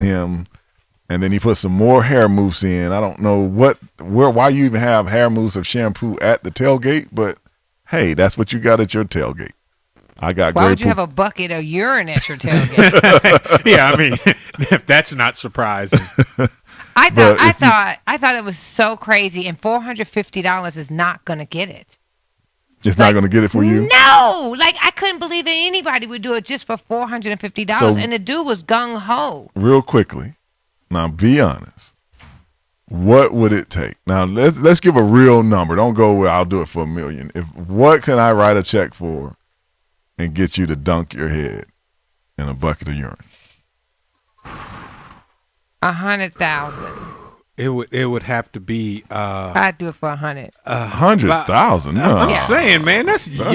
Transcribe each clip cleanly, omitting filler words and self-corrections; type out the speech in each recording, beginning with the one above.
him, and then he put some more hair mousse in. I don't know why you even have hair mousse of shampoo at the tailgate, but hey, that's what you got at your tailgate. I got. Why would you have a bucket of urine at your tailgate? Yeah, I mean, if that's not surprising. I thought it was so crazy, and $450 is not going to get it. It's not going to get it for you? No, I couldn't believe that anybody would do it just for $450, So, and the dude was gung ho. Real quickly, now be honest. What would it take? Now let's give a real number. Don't go with I'll do it for $1 million. What can I write a check for and get you to dunk your head in a bucket of urine? 100,000. It would have to be. I'd do it for 100. 100,000. No. I'm saying, man, that's urine.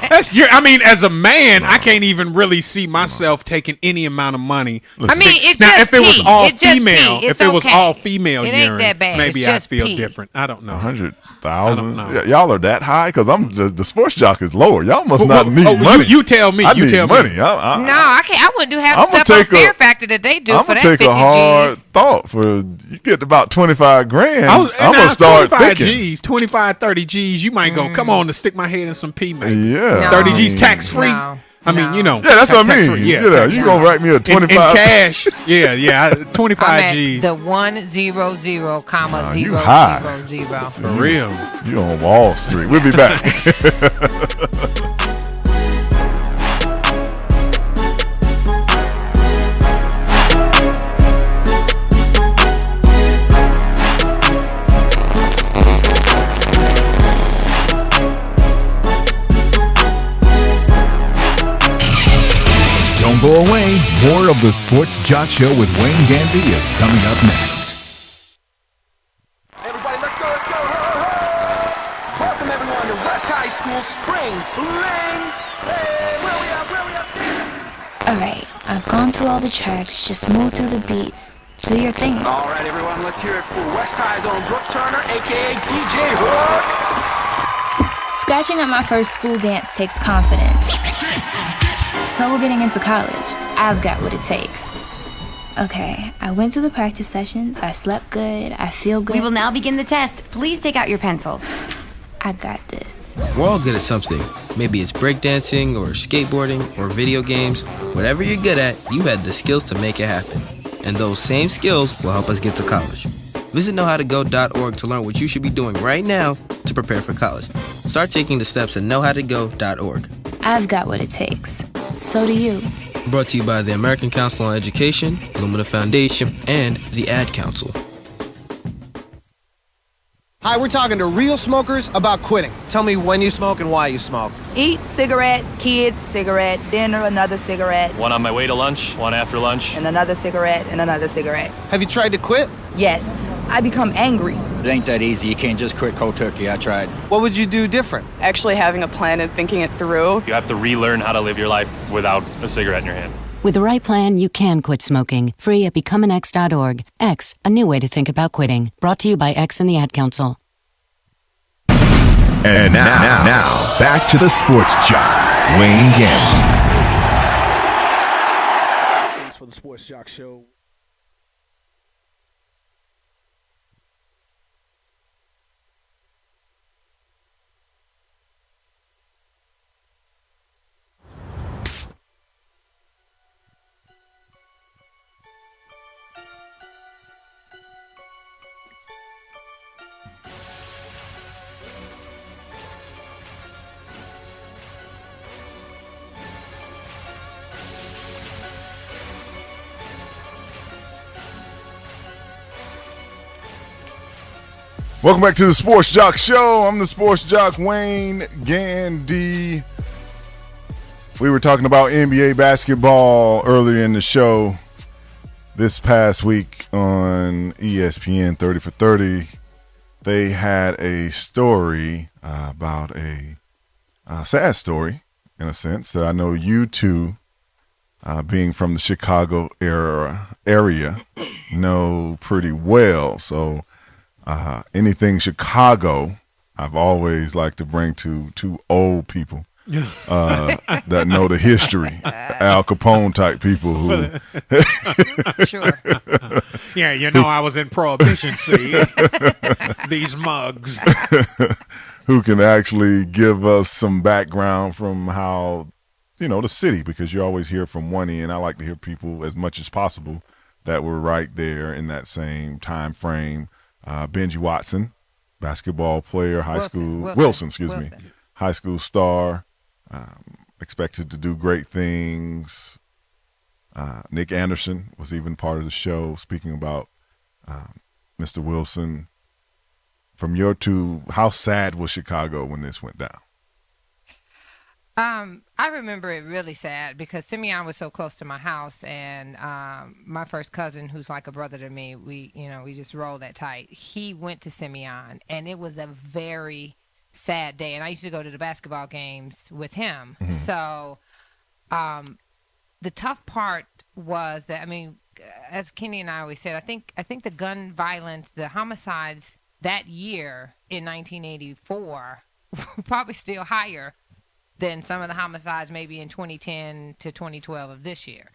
That's urine. I mean, as a man, I can't even really see myself taking any amount of money. I mean, it's now, just if it was pee. all It's just female, pee. if It's it was okay. all female It ain't urine, that bad. maybe It's I'd just feel pee. different. I don't know. 100,000. I don't know. Y'all are that high because I'm just the sports jock is lower. Y'all must not need money. You tell me. I you need tell money. me. No, I can't. I wouldn't do half I'ma the stuff on take a- Fear Factor that they do I'm for gonna that take 50 a hard G's. thought for you get about 25 grand. I'm Now, gonna start 25 thinking. G's, 25, 30 G's, you might go, come on, to stick my head in some pee, man. Yeah, No. 30 G's tax free. No. I mean, you know. Yeah, that's what I mean. tax-free, Yeah, tax-free. you gonna write me a In 25 cash. Yeah, 25 I'm at G's. the 100, comma you 000. high. For real. You on Wall Street. We'll be back. Don't go away. More of the Sports Jock Show with Wayne Gandy is coming up next. Everybody, let's go, let's go. Ho, ho. Welcome everyone to West High School Spring Fling. Hey, where we at? Alright, I've gone through all the tracks, just move through the beats. Do your thing. All right, everyone, let's hear it for West High's own Brooke Turner, a.k.a. DJ Hook. Scratching at my first school dance takes confidence. So we're getting into college. I've got what it takes. Okay, I went through the practice sessions, I slept good, I feel good. We will now begin the test. Please take out your pencils. I got this. We're all good at something. Maybe it's breakdancing or skateboarding or video games. Whatever you're good at, you had the skills to make it happen. And those same skills will help us get to college. Visit knowhowtogo.org to learn what you should be doing right now to prepare for college. Start taking the steps at knowhowtogo.org. I've got what it takes. So do you. Brought to you by the American Council on Education, Lumina Foundation, and the Ad Council. Hi, we're talking to real smokers about quitting. Tell me when you smoke and why you smoke. Eat, cigarette, kids, cigarette, dinner, another cigarette. One on my way to lunch, one after lunch. And another cigarette, and another cigarette. Have you tried to quit? Yes. I become angry. It ain't that easy. You can't just quit cold turkey. I tried. What would you do different? Actually having a plan and thinking it through. You have to relearn how to live your life without a cigarette in your hand. With the right plan, you can quit smoking. Free at becomeanx.org. X, a new way to think about quitting. Brought to you by X and the Ad Council. And now, back to the Sports Jock, Wayne Gandy. Thanks for the Sports Jock Show. Welcome back to the Sports Jock Show. I'm the Sports Jock, Wayne Gandy. We were talking about NBA basketball earlier in the show. This past week on ESPN 30 for 30, they had a story about a sad story, in a sense, that I know you two, being from the Chicago area, know pretty well. So anything Chicago, I've always liked to bring to old people. that know the history, Al Capone type people who. Sure. Yeah, I was in Prohibition, see? These mugs. Who can actually give us some background from how, the city, because you always hear from one end. I like to hear people as much as possible that were right there in that same time frame. Benji Watson, basketball player, high school star, expected to do great things. Nick Anderson was even part of the show, speaking about Mr. Wilson. From your two, how sad was Chicago when this went down? I remember it really sad because Simeon was so close to my house, and my first cousin, who's like a brother to me, we just rolled that tight. He went to Simeon, and it was a very sad day. And I used to go to the basketball games with him. Mm-hmm. So the tough part was that, as Kenny and I always said, I think the gun violence, the homicides that year in 1984 were probably still higher than some of the homicides maybe in 2010 to 2012 of this year.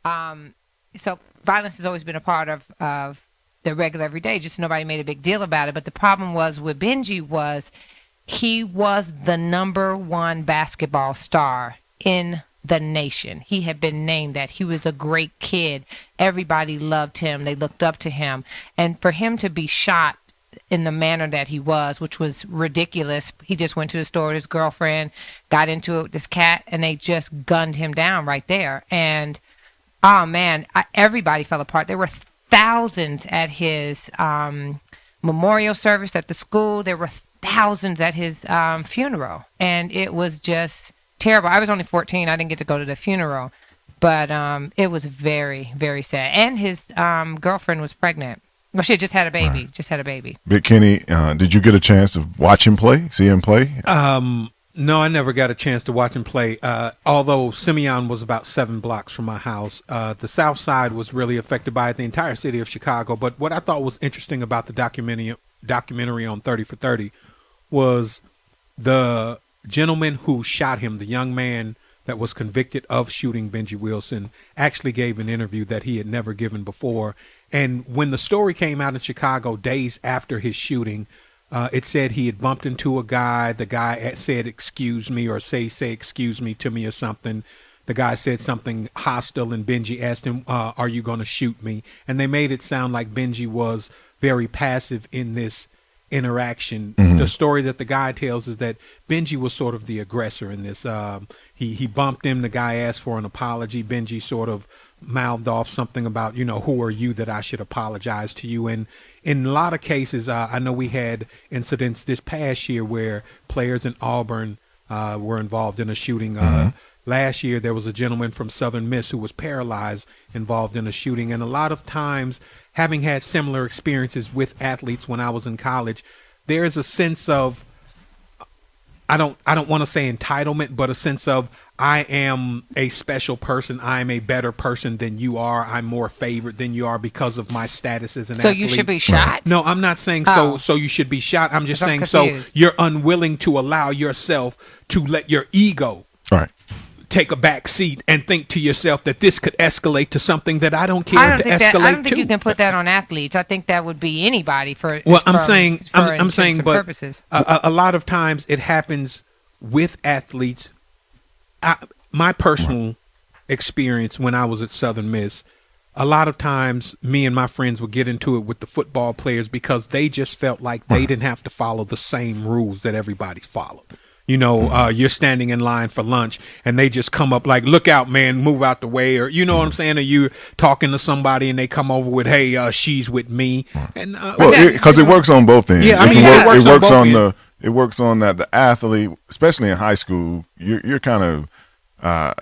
So violence has always been a part of the regular everyday, just nobody made a big deal about it. But the problem was with Benji was he was the #1 basketball star in the nation. He had been named that. He was a great kid. Everybody loved him. They looked up to him. And for him to be shot in the manner that he was, which was ridiculous. He just went to the store with his girlfriend, got into it with this cat, and they just gunned him down right there. And, oh, man, everybody fell apart. There were thousands at his memorial service at the school. There were thousands at his funeral. And it was just terrible. I was only 14. I didn't get to go to the funeral. But it was very, very sad. And his girlfriend was pregnant. Well, she had just had a baby. Right. Just had a baby. Big Kenny, did you get a chance to watch him play? See him play? No, I never got a chance to watch him play. Although Simeon was about 7 blocks from my house, the South Side was really affected by it, the entire city of Chicago. But what I thought was interesting about the documentary on 30 for 30 was the gentleman who shot him, the young man that was convicted of shooting Benji Wilson, actually gave an interview that he had never given before. And when the story came out in Chicago days after his shooting, it said he had bumped into a guy. The guy had said, "Excuse me," or say "excuse me" to me or something. The guy said something hostile, and Benji asked him, "Are you going to shoot me?" And they made it sound like Benji was very passive in this interaction. Mm-hmm. The story that the guy tells is that Benji was sort of the aggressor in this. He bumped him. The guy asked for an apology. Benji sort of mouthed off something about, who are you that I should apologize to you? And in a lot of cases, I know we had incidents this past year where players in Auburn were involved in a shooting. Last year, there was a gentleman from Southern Miss who was paralyzed, involved in a shooting. And a lot of times, having had similar experiences with athletes when I was in college, there is a sense of, I don't want to say entitlement, but a sense of, I am a special person. I am a better person than you are. I'm more favored than you are because of my status as an athlete. So you should be shot? No, I'm not saying so you should be shot. I'm just saying so you're unwilling to allow yourself to let your ego take a back seat and think to yourself that this could escalate to something that I don't care to escalate to. I don't think you can put that on athletes. I think that would be anybody for. Well, I'm saying, but purposes. A lot of times it happens with athletes. My personal experience when I was at Southern Miss, a lot of times me and my friends would get into it with the football players because they just felt like they didn't have to follow the same rules that everybody followed. You're standing in line for lunch and they just come up like, "Look out, man, move out the way." Or, you know what I'm saying? Or you talking to somebody and they come over with, "Hey, she's with me." And because it works on both ends. Yeah, it works on that the athlete, especially in high school, you're kind of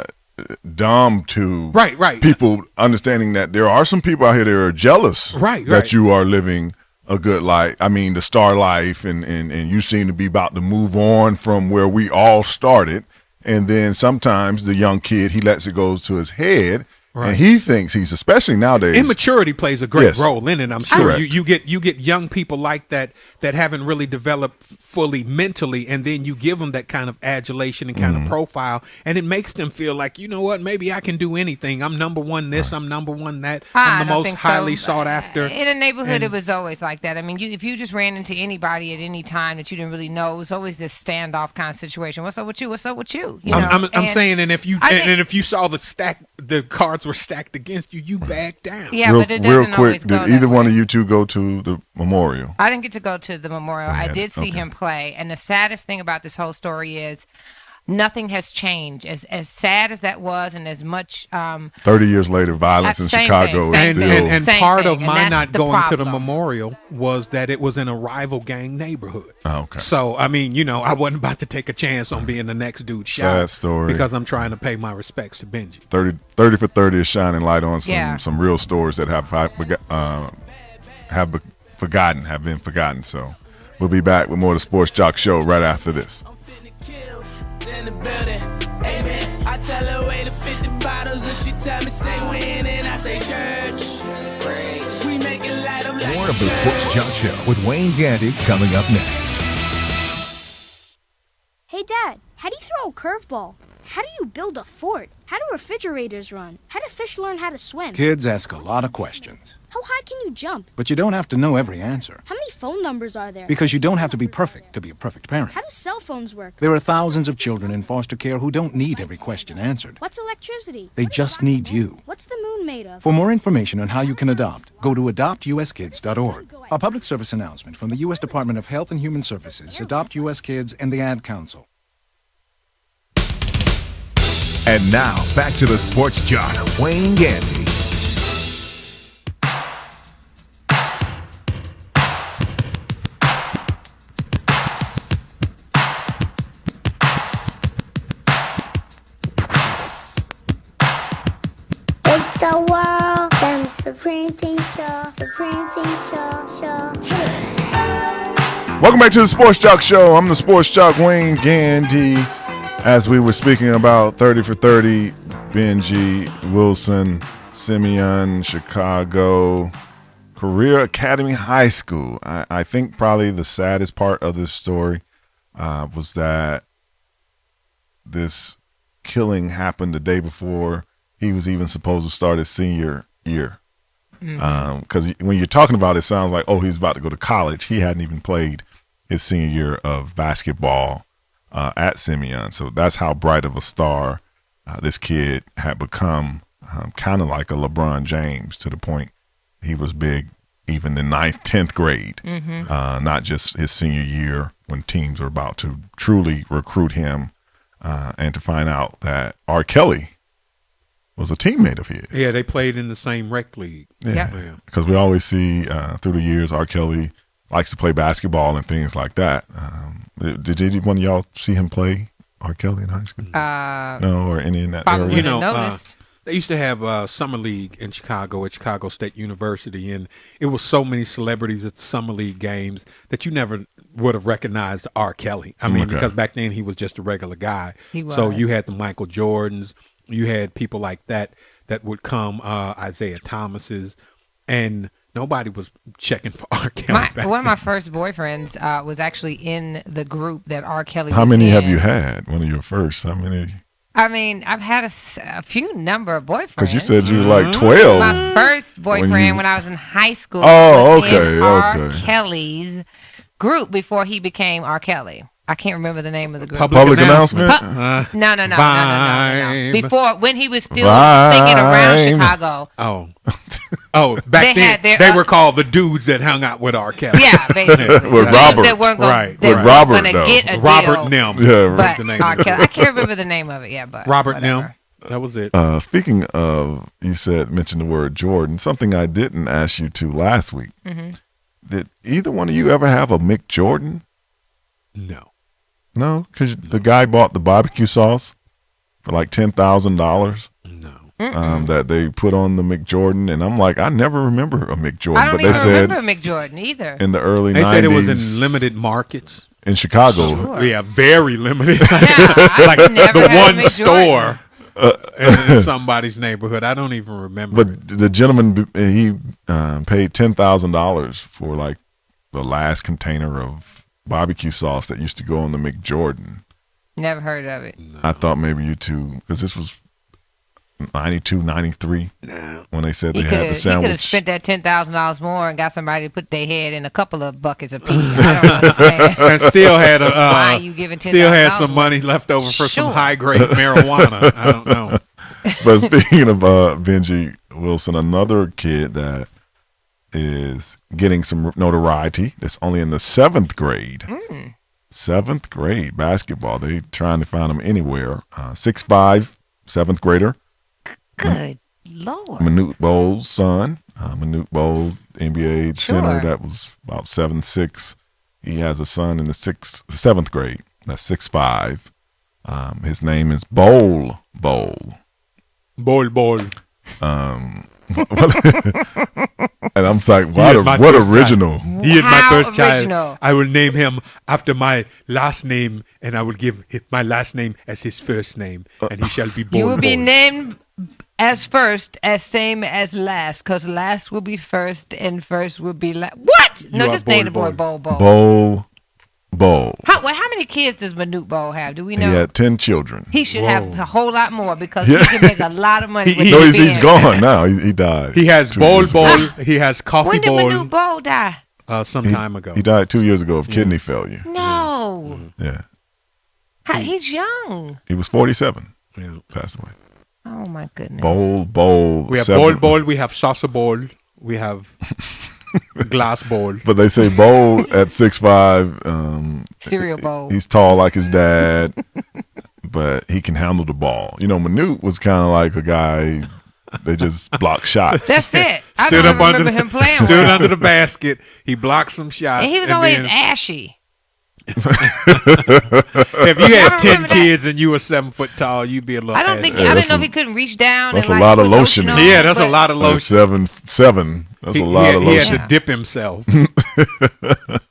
dumb to people understanding that there are some people out here that are jealous that you are living a good life. I mean, the star life, and you seem to be about to move on from where we all started. And then sometimes the young kid, he lets it go to his head Right. And he thinks he's, especially nowadays. Immaturity plays a great Yes. role in it. I'm sure Correct. you get young people like that haven't really developed fully mentally, and then you give them that kind of adulation and kind of profile, and it makes them feel like, you know what, maybe I can do anything. I'm number one this, I'm number one that. I'm the most highly sought after. In a neighborhood, it was always like that. I mean, if you just ran into anybody at any time that you didn't really know, it was always this standoff kind of situation. What's up with you? What's up with you? You know? I'm saying, and if you saw the cards were stacked against you, you back down. Yeah, but it doesn't real quick, always go did either that one way. of you two go to the memorial? I didn't get to go to the memorial. I did see okay. him play. And the saddest thing about this whole story is nothing has changed. As sad as that was, and as much 30 years later, violence in Same Chicago thing, is same still. thing. And Same part thing, of and my that's not the going to the problem. memorial was that it was in a rival gang neighborhood. Oh, okay. So, I mean, I wasn't about to take a chance on being the next dude shot. Sad story. Because I'm trying to pay my respects to Benji. 30 for 30 is shining light on some real stories that have been forgotten. So we'll be back with more of the Sports Jock Show right after this. I tell her wait to 50 bottles and she tell me say when and I say church. We make it light up like More of the Sports Jock Show with Wayne Gandy coming up next. Hey, Dad, how do you throw a curveball? How do you build a fort? How do refrigerators run? How do fish learn how to swim? Kids ask a lot of questions, How high can you jump? but you don't have to know every answer. How many phone numbers are there? Because you don't have to be perfect to be a perfect parent. How do cell phones work? There are thousands of children in foster care who don't need every question answered. What's electricity? They just need you. What's the moon made of? For more information on how you can adopt, go to adoptuskids.org. A public service announcement from the U.S. Department of Health and Human Services, Adopt U.S. Kids, and the Ad Council. And now, back to the Sports Jock, Wayne Gandy. It's the world famous Supreme Team Show. Supreme Team Show. Welcome back to the Sports Jock Show. I'm the Sports Jock, Wayne Gandy. As we were speaking about 30 for 30, Benji, Wilson, Simeon, Chicago, Career Academy High School. I think probably the saddest part of this story was that this killing happened the day before he was even supposed to start his senior year. Because when you're talking about it, it sounds like, oh, he's about to go to college. He hadn't even played his senior year of basketball at Simeon. So that's how bright of a star this kid had become, kind of like a LeBron James, to the point he was big even in 9th, 10th grade, not just his senior year when teams were about to truly recruit him, and to find out that R. Kelly was a teammate of his. Yeah, they played in the same rec league. Yeah, because we always see through the years R. Kelly likes to play basketball and things like that. Did anyone of y'all see him play R. Kelly in high school? No, or any in that area? You know, they used to have summer league in Chicago at Chicago State University, and it was so many celebrities at the summer league games that you never would have recognized R. Kelly. I mean, because back then he was just a regular guy. He was. So you had the Michael Jordans, you had people like that would come, Isaiah Thomases, and nobody was checking for R. Kelly. One of my first boyfriends was actually in the group that R. Kelly How was many in. have you had? One of your first? How many? I mean, I've had a few number of boyfriends. Because you said you were like 12. My first boyfriend when I was in high school Oh, was okay, in R. okay. Kelly's group before he became R. Kelly. I can't remember the name of the group. Public announcement? No. Before, when he was still singing around Chicago. Back then they were called the dudes that hung out with R. Kelly. Yeah, basically. With Robert. That weren't gonna, With Robert, though. Get a Robert deal. Nim. Yeah, But the name R. of the Kelly, I can't remember the name of it. Yeah, but Robert whatever. Nim. That was it. Speaking of, you mentioned the word Jordan, something I didn't ask you to last week. Did either one of you ever have a Mick Jordan? No. No? Because the guy bought the barbecue sauce for like $10,000. No. That they put on the Mick Jordan, and I'm like, I never remember a Mick Jordan. I don't but they said remember Mick Jordan either. in the early They 90s. said it was in limited markets. In Chicago. Sure. Yeah, very limited. I like never the had one Mick store. in somebody's neighborhood. I don't even remember. But the gentleman, he paid $10,000 for like the last container of barbecue sauce that used to go on the McJordan. Never heard of it. I thought maybe you two, because this was 92, 93 when they said they had the sandwich. He could have spent that $10,000 more and got somebody to put their head in a couple of buckets of peas. I don't understand. And still had why are you giving still had $10,000 some money left over for Sure. some high grade marijuana. I don't know. But speaking of Benji Wilson, another kid that is getting some notoriety that's only in the 7th grade. 7th grade basketball. They trying to find him anywhere. 6'5", 7th grader. Good Lord. Manute Bowles' son. Manute Bowles, NBA center Sure. that was about 7'6". He has a son in the 7th grade. That's 6'5". His name is Bowl. And I'm like, what original? He is my first original. child. I will name him after my last name, and I will give my last name as his first name, and he shall be Bol. You will be named as first, as same as last, because last will be first and first will be last. What? You No, are just name the boy Bol. Bowl. Bowl. How many kids does Manute Bowl have? Do we know? He had 10 children. He should have a whole lot more because Yeah. he can make a lot of money. with No, his he's being. gone now. He died. He has 2 Bowl years ago. Bowl. He has Coffee When did Bowl. Manute Bowl die? Some time ago. He died 2 years ago of kidney failure. No. Yeah. He's young. He was 47. Yeah. Passed away. Oh, my goodness. Bowl. We have 7. Bowl. We have Saucer Bowl. We have Glass Bowl. But they say Bowl at 6'5". Cereal bowl. He's tall like his dad, but he can handle the ball. You know, Manute was kind of like a guy that just blocked shots. That's it. I Stood don't up under remember the, him playing stood well. under the basket. He blocked some shots. And he was always ashy. If you had 10 remember that. kids and you were 7 foot tall, you'd be a little. I don't think. I didn't know if he couldn't reach down. That's and a like lot of put lotion. on, Yeah, that's a but- lot of lotion. 7. That's a lot of He lotion. had to dip himself.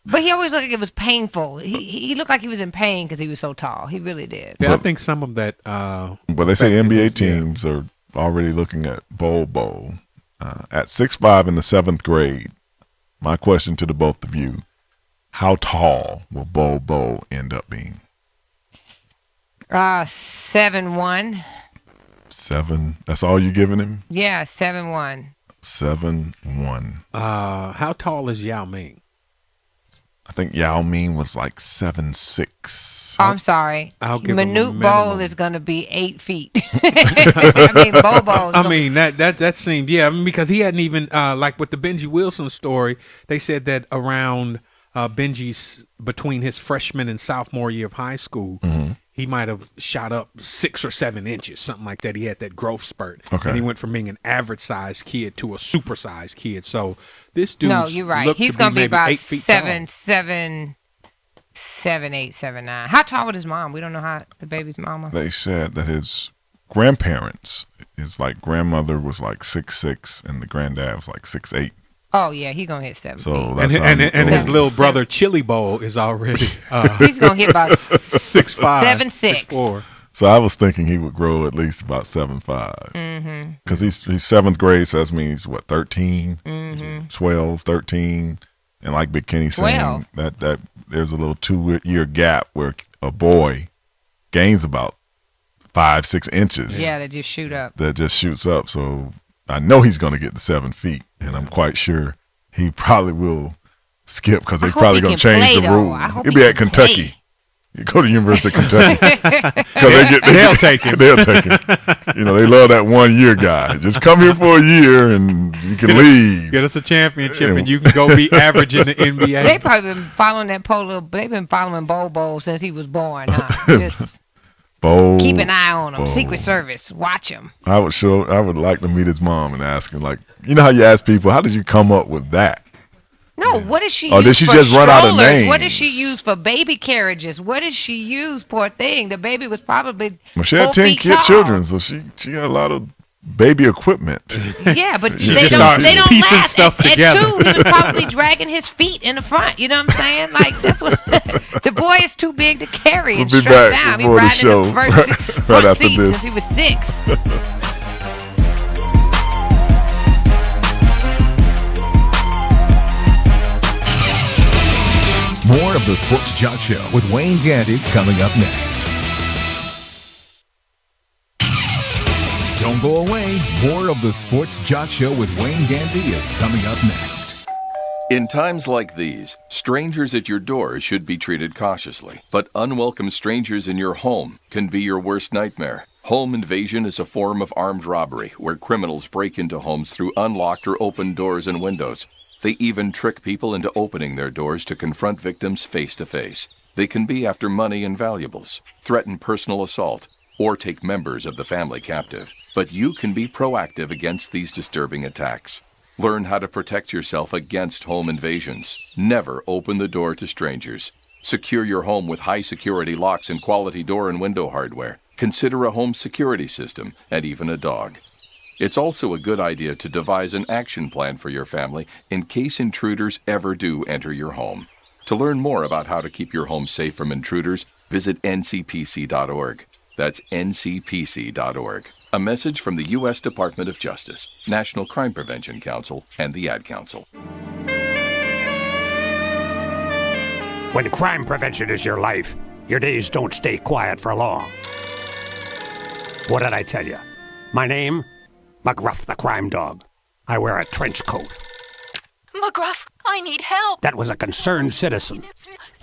But he always looked like it was painful. He looked like he was in pain because he was so tall. He really did. Yeah, I think some of that. But they say NBA teams are already looking at Bowl. At 6'5" in the 7th grade, my question to the both of you, how tall will Bowl end up being? 7'1". 7. That's all you giving him? Yeah, 7'1". 7'1". How tall is Yao Ming? I think Yao Ming was like 7'6". I'm sorry. I'll give him a Manute Bowl minimum. is going to be 8 feet. I mean, Bobo. I mean that seemed because he hadn't even like with the Benji Wilson story. They said that around Benji's between his freshman and sophomore year of high school, he might have shot up 6 or 7 inches, something like that. He had that growth spurt, Okay. and he went from being an average sized kid to a super sized kid. So this dude, No, you're right. He's going to be about 8 feet tall. 7'8", 7'9". How tall was his mom? We don't know how the baby's mama. They said that his grandparents, his like grandmother was like 6'6", and the granddad was like 6'8". Oh yeah, he gonna hit 7 So feet. that's And his Seven. little brother Chili Bowl is already He's gonna hit about 6'5", 7'6". 6'4". So I was thinking he would grow at least about 7'5". Mm-hmm. Because he's 7th grade, so that means what, 13, Mm-hmm. 12, 13, and like Big Kenny saying 12. that there's a little 2-year gap where a boy gains about 5-6 inches. Yeah, they just shoot up. That just shoots up. So I know he's going to get to 7 feet, and I'm quite sure he probably will skip because I they're hope probably he going to can change play, the though. rule. I hope He'll he be at can Kentucky. play. You go to University of Kentucky. 'Cause They'll take him. They'll take him. You know, they love that 1-year guy. Just come here for a year and you can leave. Get us a championship, and you can go be average in the NBA. They probably been following that polo. They've been following Bobo since he was born. Huh? Just Bowl. keep an eye on him. Bowl. Secret Service, watch him. I would like to meet his mom and ask him, like, you know how you ask people, how did you come up with that? No, what does she Oh, use did she for just run out of strollers? What names? does she use for baby carriages? What did she use? Poor thing. The baby was probably Well, she had 4 10 feet tall. children, so she got a lot of baby equipment. Yeah, but She they just don't starts piecing last. stuff At together. 2, he was probably dragging his feet in the front. You know what I'm saying? Like, that's what the boy is too big to carry and We'll be strap back down. He before the riding show. in the front Right after seat this. since he was 6. More of the Sports Jock Show with Wayne Gandy coming up next. Don't go away. More of the Sports Jock Show with Wayne Gandy is coming up next. In times like these, strangers at your door should be treated cautiously. But unwelcome strangers in your home can be your worst nightmare. Home invasion is a form of armed robbery where criminals break into homes through unlocked or open doors and windows. They even trick people into opening their doors to confront victims face to face. They can be after money and valuables, threaten personal assault, or take members of the family captive. But you can be proactive against these disturbing attacks. Learn how to protect yourself against home invasions. Never open the door to strangers. Secure your home with high-security locks and quality door and window hardware. Consider a home security system and even a dog. It's also a good idea to devise an action plan for your family in case intruders ever do enter your home. To learn more about how to keep your home safe from intruders, visit ncpc.org. That's ncpc.org. A message from the U.S. Department of Justice, National Crime Prevention Council, and the Ad Council. When crime prevention is your life, your days don't stay quiet for long. What did I tell you? My name? McGruff the Crime Dog. I wear a trench coat. McGruff, I need help. That was a concerned citizen.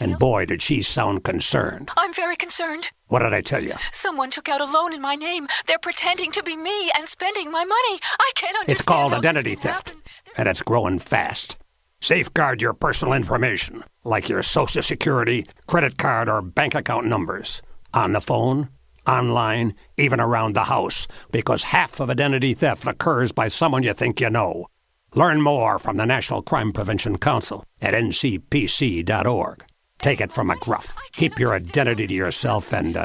And boy, did she sound concerned. I'm very concerned. What did I tell you? Someone took out a loan in my name. They're pretending to be me and spending my money. I can't understand. It's called how identity this can theft, happen. and it's growing fast. Safeguard your personal information, like your Social Security, credit card, or bank account numbers. On the phone, online, even around the house, because half of identity theft occurs by someone you think you know. Learn more from the National Crime Prevention Council at ncpc.org. Take it from McGruff. Keep your identity to yourself and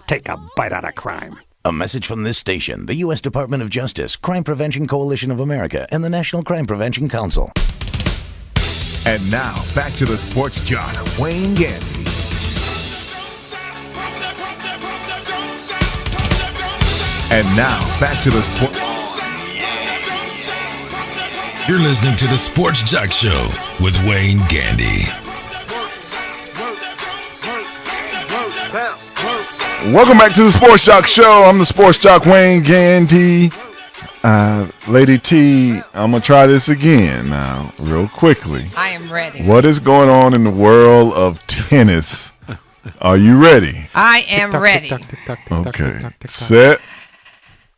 take a bite out of crime. A message from this station, the U.S. Department of Justice, Crime Prevention Coalition of America, and the National Crime Prevention Council. And now, back to the Sports Jock, Wayne Gandy. And now, back to the sport. You're listening to the Sports Jock Show with Wayne Gandy. Welcome back to the Sports Jock Show. I'm the Sports Jock Wayne Gandy. Lady T, I'm going to try this again now, real quickly. I am ready. What is going on in the world of tennis? Are you ready? I am ready. Okay. Set.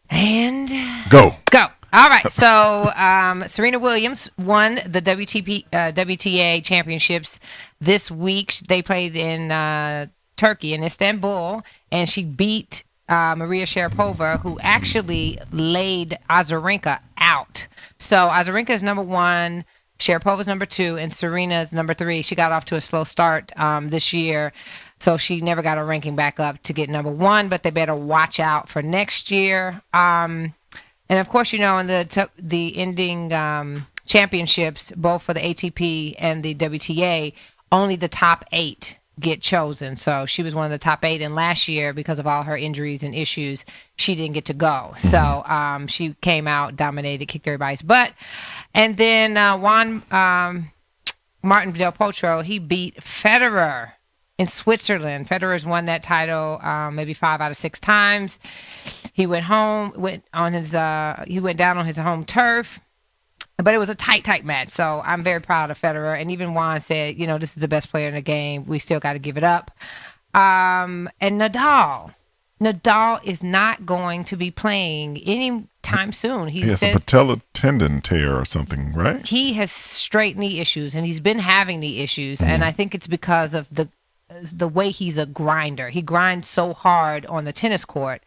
And go. Go. All right. So Serena Williams won the WTA championships this week. They played in Turkey, in Istanbul, and she beat Maria Sharapova, who actually laid Azarenka out. So Azarenka is number 1, Sharapova's number 2, and Serena's number 3. She got off to a slow start this year, so she never got her ranking back up to get number 1, but they better watch out for next year. And, of course, you know, in the ending championships, both for the ATP and the WTA, only the top 8 get chosen. So she was one of the top 8, and last year, because of all her injuries and issues, she didn't get to go. So she came out, dominated, kicked everybody's butt. And then Juan Martin Del Potro, he beat Federer in Switzerland. Federer's won that title maybe 5 out of 6 times. He went down on his home turf. But it was a tight match, so I'm very proud of Federer. And even Juan said, you know, this is the best player in the game. We still got to give it up. And Nadal is not going to be playing anytime soon. He has a patella tendon tear or something, right? He has straight knee issues, and he's been having knee issues. And I think it's because of the way he's a grinder. He grinds so hard on the tennis court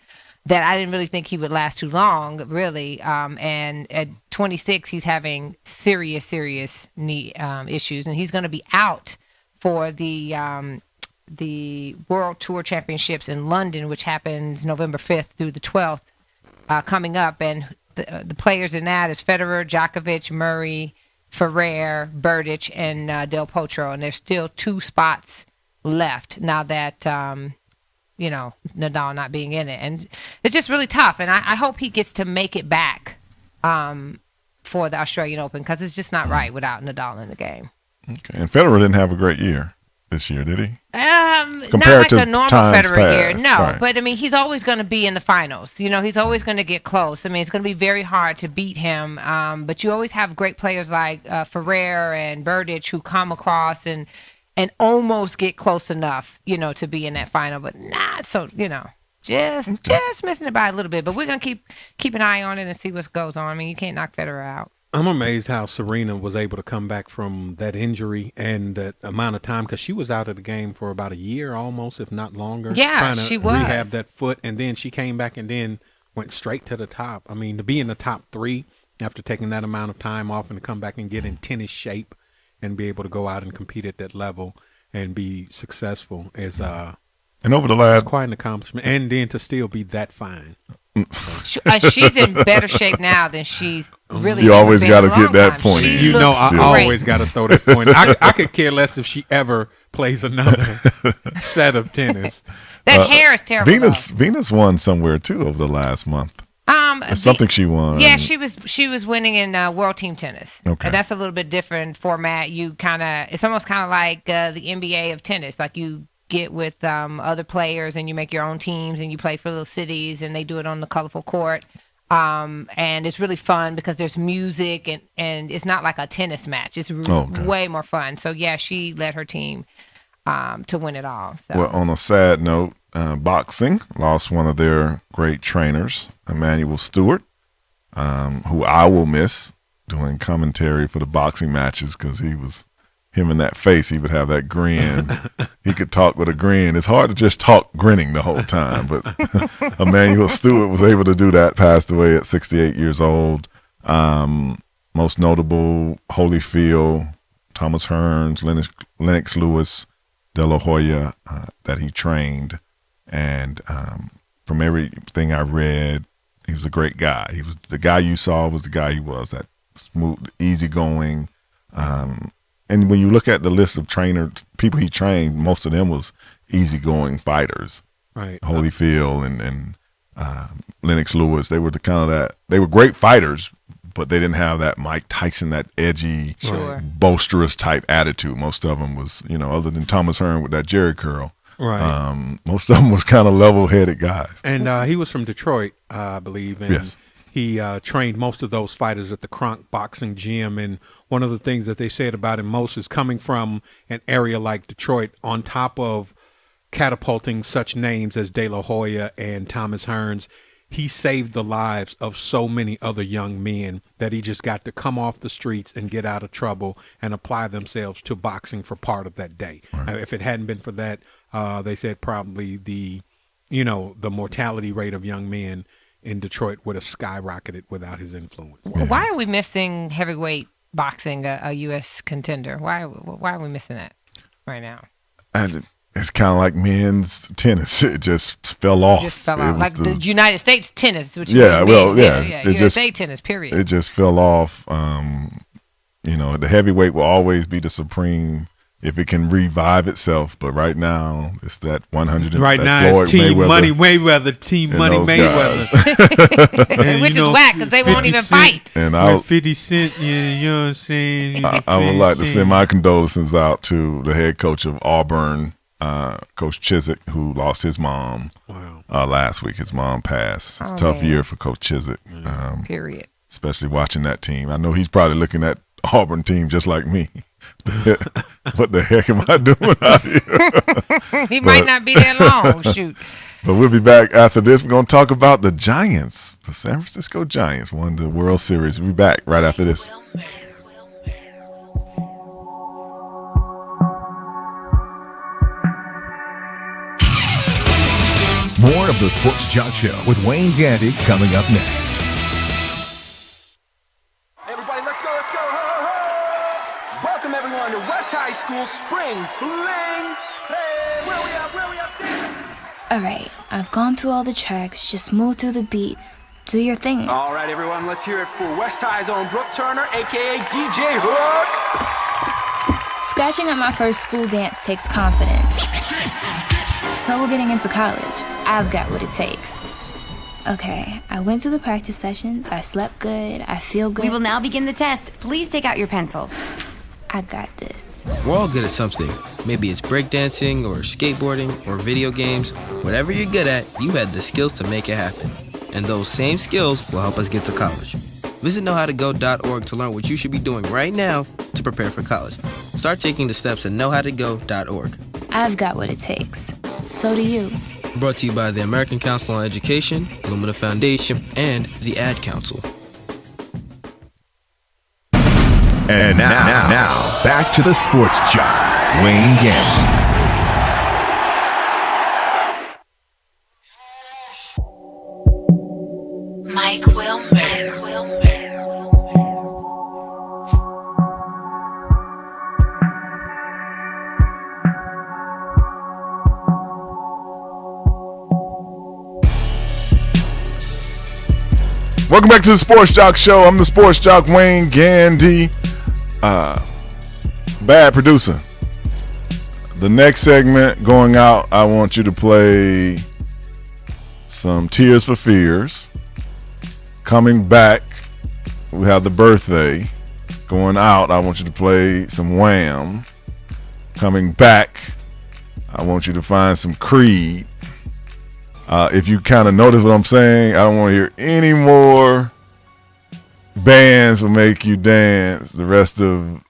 that I didn't really think he would last too long, really. And at 26, he's having serious knee issues, and he's going to be out for the World Tour Championships in London, which happens November 5th through the 12th coming up, and the players in that is Federer, Djokovic, Murray, Ferrer, Berdych, and Del Potro, and there's still 2 spots left now that Nadal not being in it, and it's just really tough. And I hope he gets to make it back for the Australian Open, because it's just not right without Nadal in the game. Okay, and Federer didn't have a great year this year, did he? Not Compared like to a normal times Federer year, past, no. right. But I mean, he's always going to be in the finals. He's always going to get close. I mean, it's going to be very hard to beat him. But you always have great players like Ferrer and Berdych who come across and almost get close enough, to be in that final, but not so, just missing it by a little bit. But we're going to keep an eye on it and see what goes on. I mean, you can't knock Federer out. I'm amazed how Serena was able to come back from that injury and that amount of time, because she was out of the game for about a year almost, if not longer. Yeah, trying to she was. rehab that foot, and then she came back and then went straight to the top. I mean, to be in the top 3 after taking that amount of time off and to come back and get in tennis shape and be able to go out and compete at that level and be successful is and over the last quite an accomplishment. And then to still be that fine. She's in better shape now than she's really. You always got to get that point. I always got to throw that point. I could care less if she ever plays another set of tennis. That hair is terrible. Venus won somewhere too over the last month. Something she won. Yeah, she was winning in World Team Tennis. Okay, and that's a little bit different format. It's almost kind of like the NBA of tennis. Like you get with other players and you make your own teams and you play for little cities and they do it on the colorful court. And it's really fun because there's music and it's not like a tennis match. It's way more fun. So yeah, she led her team to win it all. So. Well, on a sad note, boxing lost one of their great trainers, Emmanuel Stewart, who I will miss doing commentary for the boxing matches, because him in that face, he would have that grin. He could talk with a grin. It's hard to just talk grinning the whole time, but Emmanuel Stewart was able to do that, passed away at 68 years old. Most notable, Holyfield, Thomas Hearns, Lennox Lewis, De La Hoya, that he trained. And from everything I read, he was a great guy. He was the guy you saw was the guy he was, that smooth, easygoing. And when you look at the list of people he trained, most of them was easygoing fighters. Right. Holyfield and Lennox Lewis, they were they were great fighters, but they didn't have that Mike Tyson, that edgy, boisterous type attitude. Most of them was, other than Thomas Hearn with that Jerry curl. Right. Most of them was kind of level-headed guys. And he was from Detroit, I believe. And yes. He trained most of those fighters at the Kronk Boxing Gym. And one of the things that they said about him most is coming from an area like Detroit, on top of catapulting such names as De La Hoya and Thomas Hearns, he saved the lives of so many other young men that he just got to come off the streets and get out of trouble and apply themselves to boxing for part of that day. Right. If it hadn't been for that, they said probably the mortality rate of young men in Detroit would have skyrocketed without his influence. Why are we missing heavyweight boxing, a U.S. contender? Why are we missing that right now? It's kind of like men's tennis. It just fell off. Just fell off. Like the United States tennis. Which United States tennis, period. It just fell off. The heavyweight will always be the supreme if it can revive itself. But right now, it's that 100. Right now, Floyd it's Team Mayweather Money Mayweather, Team Money Mayweather. And, which is whack because they won't even fight. And 50 Cent, you know what I'm saying? I would like to send my condolences out to the head coach of Auburn, Coach Chiswick, who lost his mom last week. His mom passed. It's a tough year for Coach Chiswick. Period. Especially watching that team. I know he's probably looking at Auburn team just like me. What the heck am I doing out here? He might not be there long. Shoot. But we'll be back after this. We're going to talk about the Giants. The San Francisco Giants won the World Series. We'll be back right after this. More of the Sports Jock Show with Wayne Gandy coming up next. Everybody, let's go. Welcome everyone to West High School Spring Fling. Hey, where we at? Alright, I've gone through all the tracks, just move through the beats. Do your thing. All right, everyone, let's hear it for West High's own Brooke Turner, a.k.a. DJ Hook. Scratching at my first school dance takes confidence. So we're getting into college. I've got what it takes. Okay, I went through the practice sessions. I slept good. I feel good. We will now begin the test. Please take out your pencils. I got this. We're all good at something. Maybe it's breakdancing or skateboarding or video games. Whatever you're good at, you had the skills to make it happen. And those same skills will help us get to college. Visit knowhowtogo.org to learn what you should be doing right now to prepare for college. Start taking the steps at knowhowtogo.org. I've got what it takes. So do you. Brought to you by the American Council on Education, Lumina Foundation, and the Ad Council. And now, back to the Sports Jock, Wayne Gandy. Mike Wilmer. Welcome back to the Sports Jock Show. I'm the Sports Jock, Wayne Gandy. Bad producer. The next segment going out, I want you to play some Tears for Fears. Coming back, we have the birthday. Going out, I want you to play some Wham. Coming back, I want you to find some Creed. If you kind of notice what I'm saying, I don't want to hear any more bands will make you dance the rest of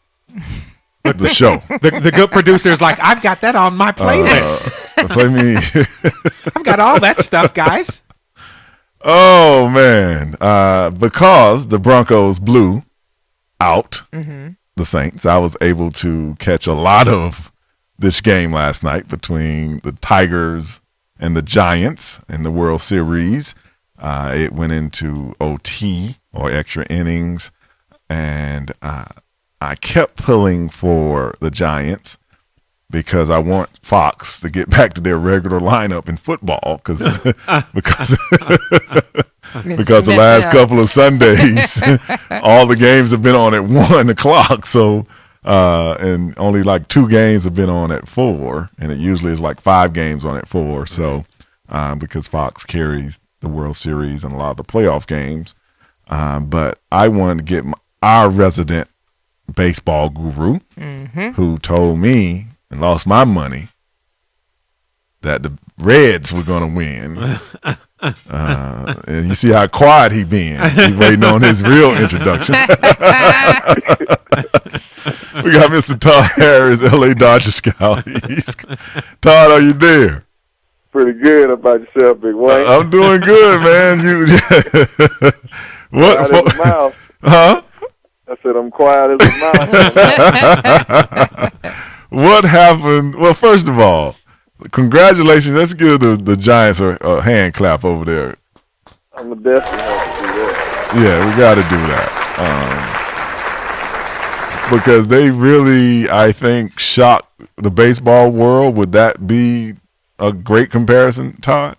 the show. The good producer is like, I've got that on my playlist. Play me. I've got all that stuff, guys. Oh, man. Because the Broncos blew out the Saints, I was able to catch a lot of this game last night between the Tigers and the Giants in the World Series. It went into OT, or extra innings, and I kept pulling for the Giants because I want Fox to get back to their regular lineup in football because the last couple of Sundays, all the games have been on at 1 o'clock. So, and only like 2 games have been on at 4, and it usually is like 5 games on at 4. So, because Fox carries the World Series and a lot of the playoff games. But I wanted to get our resident baseball guru who told me and lost my money that the Reds were going to win. And you see how quiet he been. He waiting on his real introduction. We got Mr. Todd Harris, LA Dodger scout. Todd, are you there? Pretty good. How about yourself, Big Wayne? I'm doing good, man. What? Quiet as a mouse. Huh? I said I'm quiet as a mouse. What happened? Well, first of all, congratulations. Let's give the Giants a hand clap over there. I'm the best to have to do that. Yeah, we got to do that. Because they really, I think, shocked the baseball world. Would that be a great comparison, Todd?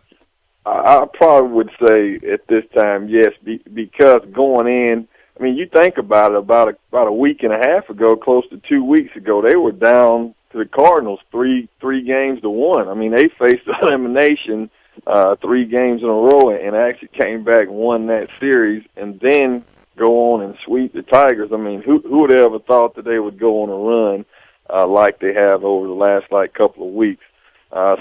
I probably would say at this time, yes, because going in, I mean, you think about it, about a week and a half ago, close to 2 weeks ago, they were down to the Cardinals 3 games to 1. I mean, they faced elimination 3 games in a row and actually came back and won that series and then go on and sweep the Tigers. I mean, who would have ever thought that they would go on a run like they have over the last couple of weeks?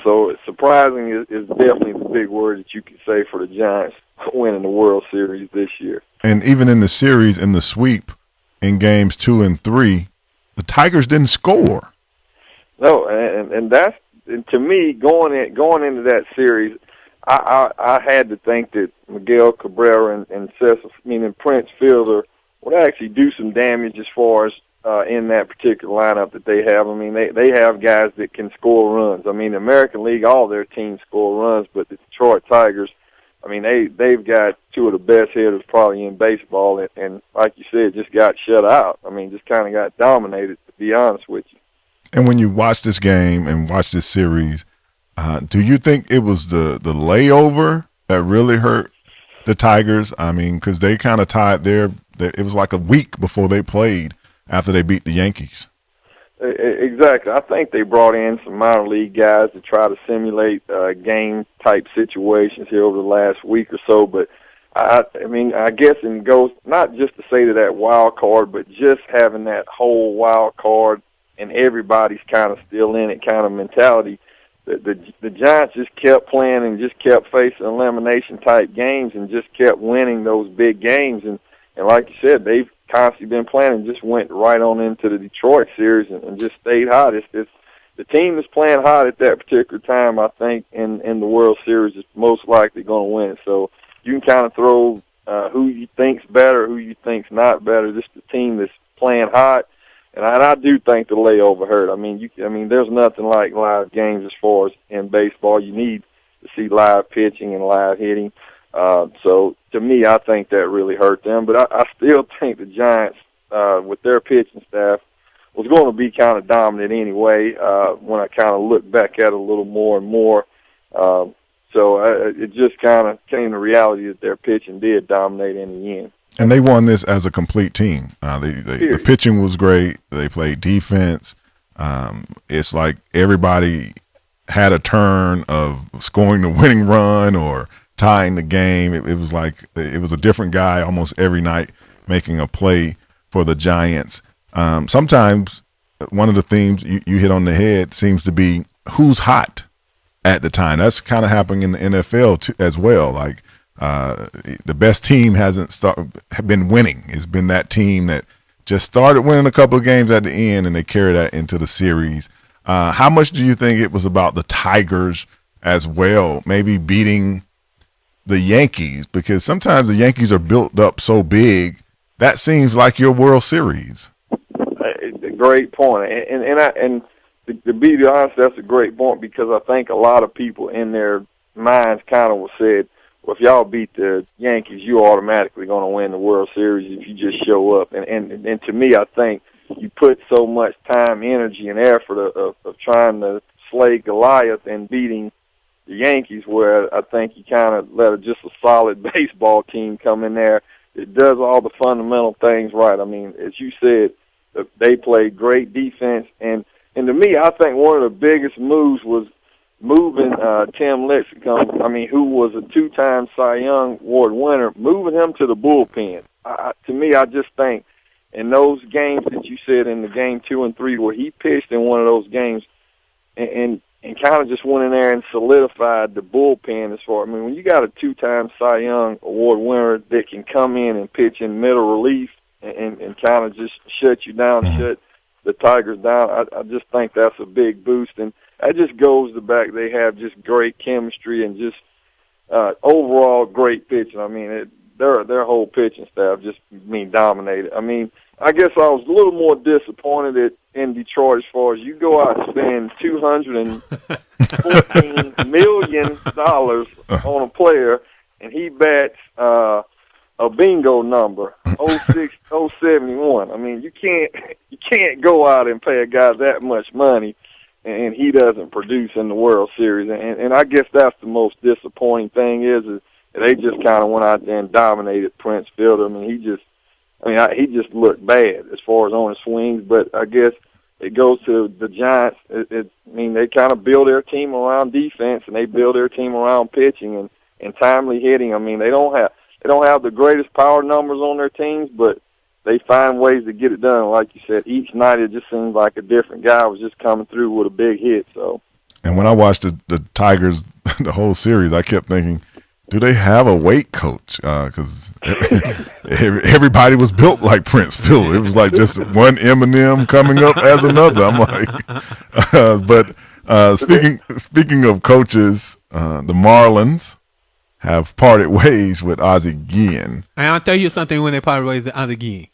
So surprising is definitely the big word that you could say for the Giants winning the World Series this year. And even in the series, in the sweep, in games 2 and 3, the Tigers didn't score. No, and that's, and to me, going into that series, I had to think that Miguel Cabrera and Prince Fielder would actually do some damage as far as in that particular lineup that they have. I mean, they have guys that can score runs. I mean, the American League, all their teams score runs, but the Detroit Tigers, I mean, they've got 2 of the best hitters probably in baseball, and like you said, just got shut out. I mean, just kind of got dominated, to be honest with you. And when you watch this game and watch this series, do you think it was the layover that really hurt the Tigers? I mean, because they kind of tied it was like a week before they played after they beat the Yankees. Exactly. I think they brought in some minor league guys to try to simulate game-type situations here over the last week or so. But, I mean, I guess it goes not just to say to that wild card, but just having that whole wild card and everybody's kind of still in it kind of mentality. The Giants just kept playing and just kept facing elimination-type games and just kept winning those big games. And like you said, they've constantly been playing and just went right on into the Detroit series and just stayed hot. It's the team that's playing hot at that particular time, I think, in the World Series is most likely going to win. So you can kind of throw who you think's better, who you think's not better. Just the team that's playing hot. And I do think the layover hurt. I mean, there's nothing like live games as far as in baseball. You need to see live pitching and live hitting. So to me, I think that really hurt them. But I still think the Giants, with their pitching staff, was going to be kind of dominant anyway. When I kind of look back at it a little more and more, so it just kind of came to reality that their pitching did dominate in the end. And they won this as a complete team. The pitching was great. They played defense. It's like everybody had a turn of scoring the winning run or tying the game. It was like it was a different guy almost every night making a play for the Giants. Sometimes one of the themes you hit on the head seems to be who's hot at the time. That's kind of happening in the NFL as well. Like the best team hasn't been winning. It's been that team that just started winning a couple of games at the end, and they carry that into the series. How much do you think it was about the Tigers as well, maybe beating the Yankees? Because sometimes the Yankees are built up so big, that seems like your World Series. Great point. And to be honest, that's a great point because I think a lot of people in their minds kind of said, well, if y'all beat the Yankees, you're automatically going to win the World Series if you just show up. And to me, I think you put so much time, energy, and effort of trying to slay Goliath and beating the Yankees, where I think you kind of let just a solid baseball team come in there. It does all the fundamental things right. I mean, as you said, they played great defense. And to me, I think one of the biggest moves was moving Tim Lincecum, who was a two-time Cy Young Award winner, moving him to the bullpen. To me, I just think in those games that you said in the game 2 and 3 where he pitched in one of those games and kind of just went in there and solidified the bullpen as far. When you got a two-time Cy Young Award winner that can come in and pitch in middle relief and kind of just shut you down, shut the Tigers down, I just think that's a big boost. And that just goes to back. They have just great chemistry and just overall great pitching. Their whole pitching staff just dominated. I guess I was a little more disappointed in Detroit as far as you go out and spend $214 million on a player, and he bats a bingo number, 06, 071. You can't go out and pay a guy that much money and he doesn't produce in the World Series. And I guess that's the most disappointing thing is they just kind of went out there and dominated Prince Fielder. He just looked bad as far as on his swings, but I guess it goes to the Giants. They kind of build their team around defense and they build their team around pitching and timely hitting. They don't have the greatest power numbers on their teams, but they find ways to get it done. Like you said, each night it just seems like a different guy was just coming through with a big hit. So, and when I watched the Tigers the whole series, I kept thinking, do they have a weight coach? Because everybody was built like Prince Fielder. It was like just one Eminem coming up as another. I'm like, speaking of coaches, the Marlins have parted ways with Ozzie Guillen. And I'll tell you something when they parted ways with Ozzie Guillen.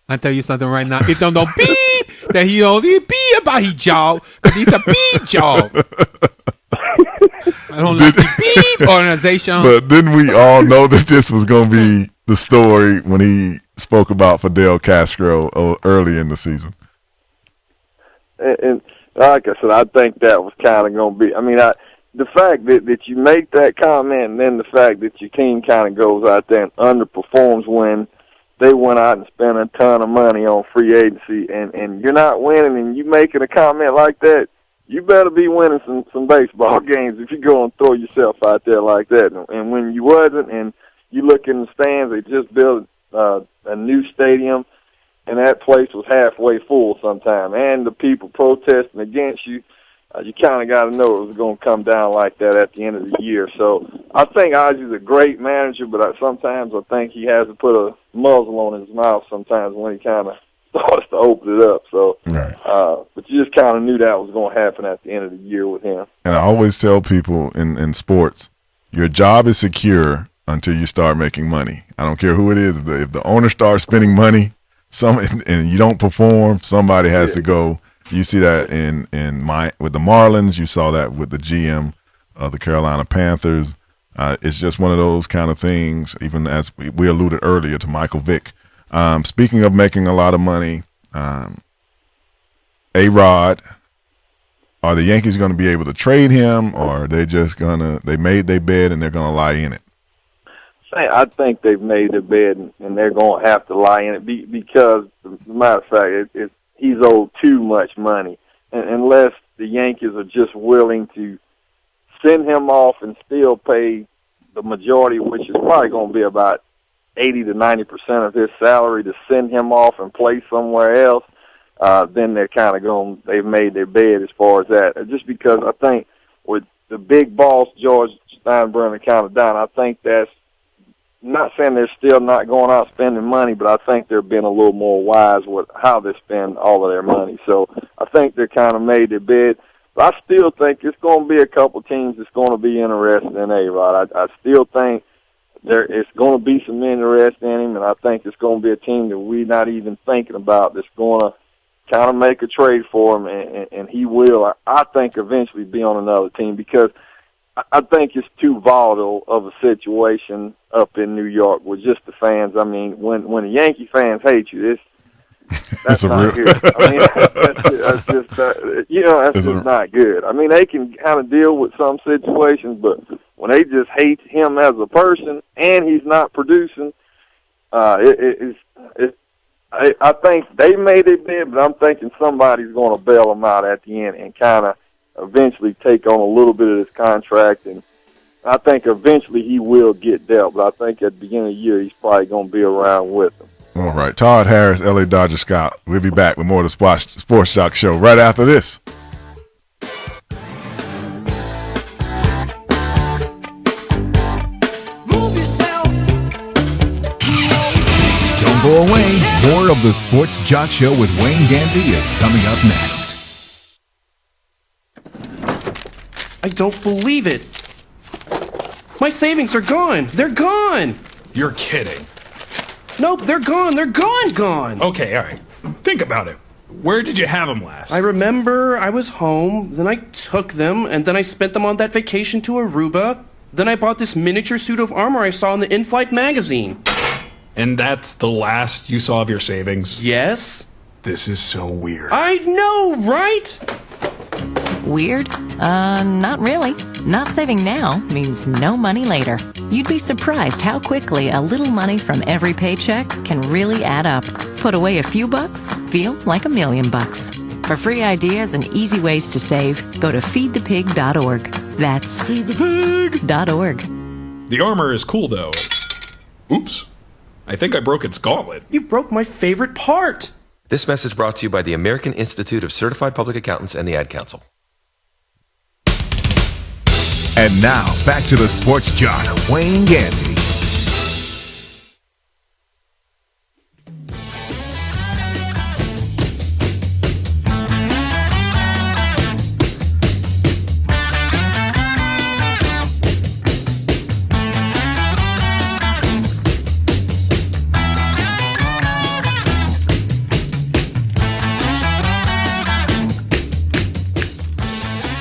I'll tell you something right now. It don't beep that he only be about his job, but he's a beep job. I don't like the beep organization. But didn't we all know that this was going to be the story when he spoke about Fidel Castro early in the season? And like I said, I think that was kind of going to be. the fact that you make that comment, and then the fact that your team kind of goes out there and underperforms when they went out and spent a ton of money on free agency, and you're not winning, and you making a comment like that, you better be winning some baseball games if you go and throw yourself out there like that. And when you wasn't, and you look in the stands, they just built a new stadium, and that place was halfway full sometime, and the people protesting against you, you kind of got to know it was going to come down like that at the end of the year. So I think Ozzie's a great manager, but sometimes I think he has to put a muzzle on his mouth sometimes when he kind of starts to open it up. So, but you just kind of knew that was going to happen at the end of the year with him. And I always tell people in sports, your job is secure until you start making money. I don't care who it is. If the owner starts spending money, and you don't perform, somebody has to go. You see that with the Marlins. You saw that with the GM of the Carolina Panthers. It's just one of those kind of things, even as we alluded earlier to Michael Vick. Speaking of making a lot of money, A-Rod, are the Yankees going to be able to trade him, or are they just they made their bed and they're going to lie in it? I think they've made their bed and they're going to have to lie in it because, as a matter of fact, he's owed too much money. And unless the Yankees are just willing to send him off and still pay the majority, which is probably going to be about 80 to 90% of his salary, to send him off and play somewhere else, then they're kind of they've made their bed as far as that. Just because I think with the big boss, George Steinbrenner, kind of down, I think that's, not saying they're still not going out spending money, but I think they're being a little more wise with how they spend all of their money. So I think they're kind of made their bed. But I still think it's going to be a couple teams that's going to be interested in A-Rod. I still think it's going to be some interest in him, and I think it's going to be a team that we're not even thinking about that's going to kind of make a trade for him, and he will, I think, eventually be on another team because I think it's too volatile of a situation up in New York with just the fans. I mean, when the Yankee fans hate you, that's not good. I mean, that's just not good. I mean, they can kind of deal with some situations, but when they just hate him as a person and he's not producing, I think they made it bid, but I'm thinking somebody's going to bail him out at the end and kind of eventually take on a little bit of this contract, and I think eventually he will get dealt, but I think at the beginning of the year he's probably going to be around with them. All right. Todd Harris, LA Dodger scout. We'll be back with more of the Sports Jock Show right after this. Move yourself. Don't go away. More of the Sports Jock Show with Wayne Gandy is coming up next. I don't believe it. My savings are gone. They're gone. You're kidding. Nope, they're gone. They're gone. Okay, all right. Think about it. Where did you have them last? I remember I was home, then I took them, and then I spent them on that vacation to Aruba. Then I bought this miniature suit of armor I saw in the In-Flight magazine. And that's the last you saw of your savings? Yes. This is so weird. I know, right? Weird? Not really. Not saving now means no money later. You'd be surprised how quickly a little money from every paycheck can really add up. Put away a few bucks, feel like $1 million. For free ideas and easy ways to save, go to feedthepig.org. That's feedthepig.org. The armor is cool, though. Oops. I think I broke its gauntlet. You broke my favorite part. This message brought to you by the American Institute of Certified Public Accountants and the Ad Council. And now, back to the Sports Jock, Wayne Gandy.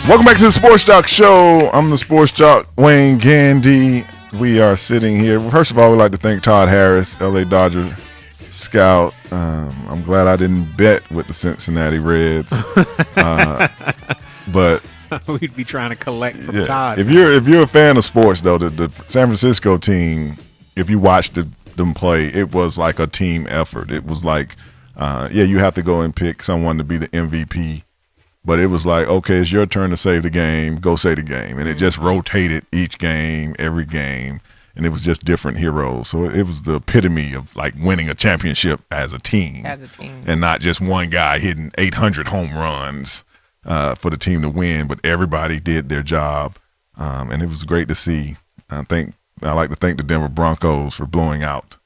Welcome back to the Sports Jock Show. I'm the Sports Jock, Wayne Gandy. We are sitting here. First of all, we'd like to thank Todd Harris, LA Dodger scout. I'm glad I didn't bet with the Cincinnati Reds. But We'd be trying to collect from Todd. If you're a fan of sports, though, the San Francisco team, if you watched them play, it was like a team effort. It was like, you have to go and pick someone to be the MVP, but it was like, okay, it's your turn to save the game. Go save the game, and it just rotated each game, every game, and it was just different heroes. So it was the epitome of like winning a championship as a team, and not just one guy hitting 800 home runs for the team to win, but everybody did their job, and it was great to see. I like to thank the Denver Broncos for blowing out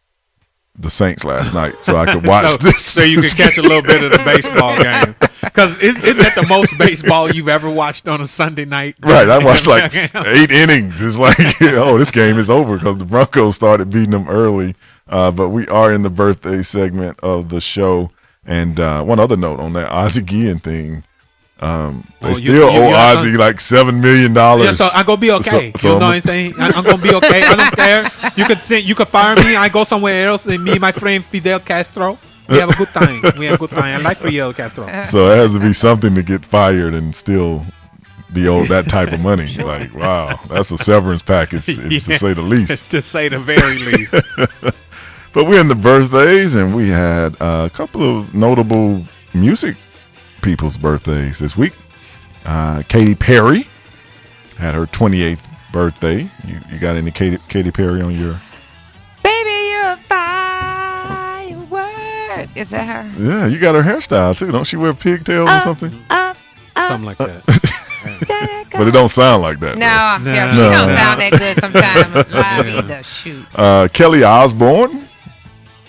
the Saints last night, so I could watch this. So you could catch a little bit of the baseball game. Because isn't that the most baseball you've ever watched on a Sunday night? Right, I watched like 8 innings. It's like, oh, this game is over because the Broncos started beating them early. But we are in the birthday segment of the show. And one other note on that Ozzie Guillen thing. They still owe Ozzie like $7 million. Yeah, so I'm gonna be okay. You know what I'm saying? I'm gonna be okay. I don't care. You could fire me. I go somewhere else. And me and my friend Fidel Castro, we have a good time. I like Fidel Castro. So it has to be something to get fired and still be owed that type of money. Like, wow, that's a severance package, to say the least. To say the very least. But we're in the birthdays, and we had a couple of notable music people's birthdays this week. Katy Perry had her 28th birthday. You got any Katy Perry on your? Baby, you're a firework. Is that her? Yeah, you got her hairstyle too. Don't she wear pigtails or something? Something like that. But it don't sound like that. No, I'm telling you, she don't sound that good sometimes live either. Shoot. Kelly Osbourne.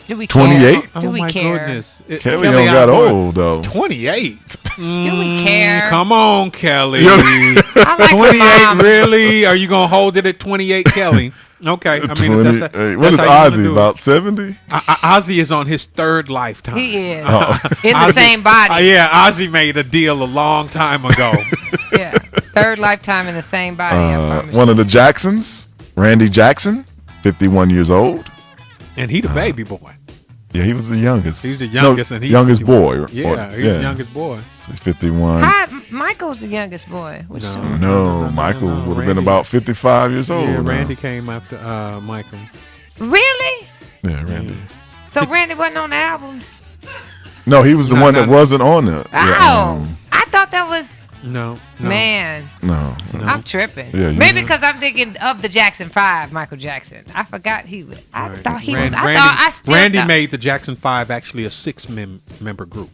Do we 28? care? Do we care? Goodness. Kelly don't got old though. 28. Do we care? Come on, Kelly. I like 28, really? Are you gonna hold it at 28, Kelly? Okay. I mean, what is Ozzy, about 70? Ozzy is on his third lifetime. He is in the same body. Yeah, Ozzy made a deal a long time ago. Yeah, third lifetime in the same body. I promise one you. of the Jacksons, Randy Jackson, 51 years old. And he the baby boy. Yeah, he was the youngest. He's the youngest, and he's youngest 51. boy. Yeah, he's the youngest boy. So he's 51. Michael's the youngest boy. No, Michael would have been about 55 years old. Yeah, now. Randy came after Michael. Really? Yeah, Randy. So Randy wasn't on the albums? No, he was the one that wasn't on the. I thought that was. No. Man. No. I'm tripping. Yeah, maybe because I'm thinking of the Jackson 5, Michael Jackson. I forgot he was. I thought he was. Randy made the Jackson 5 actually a 6-member group.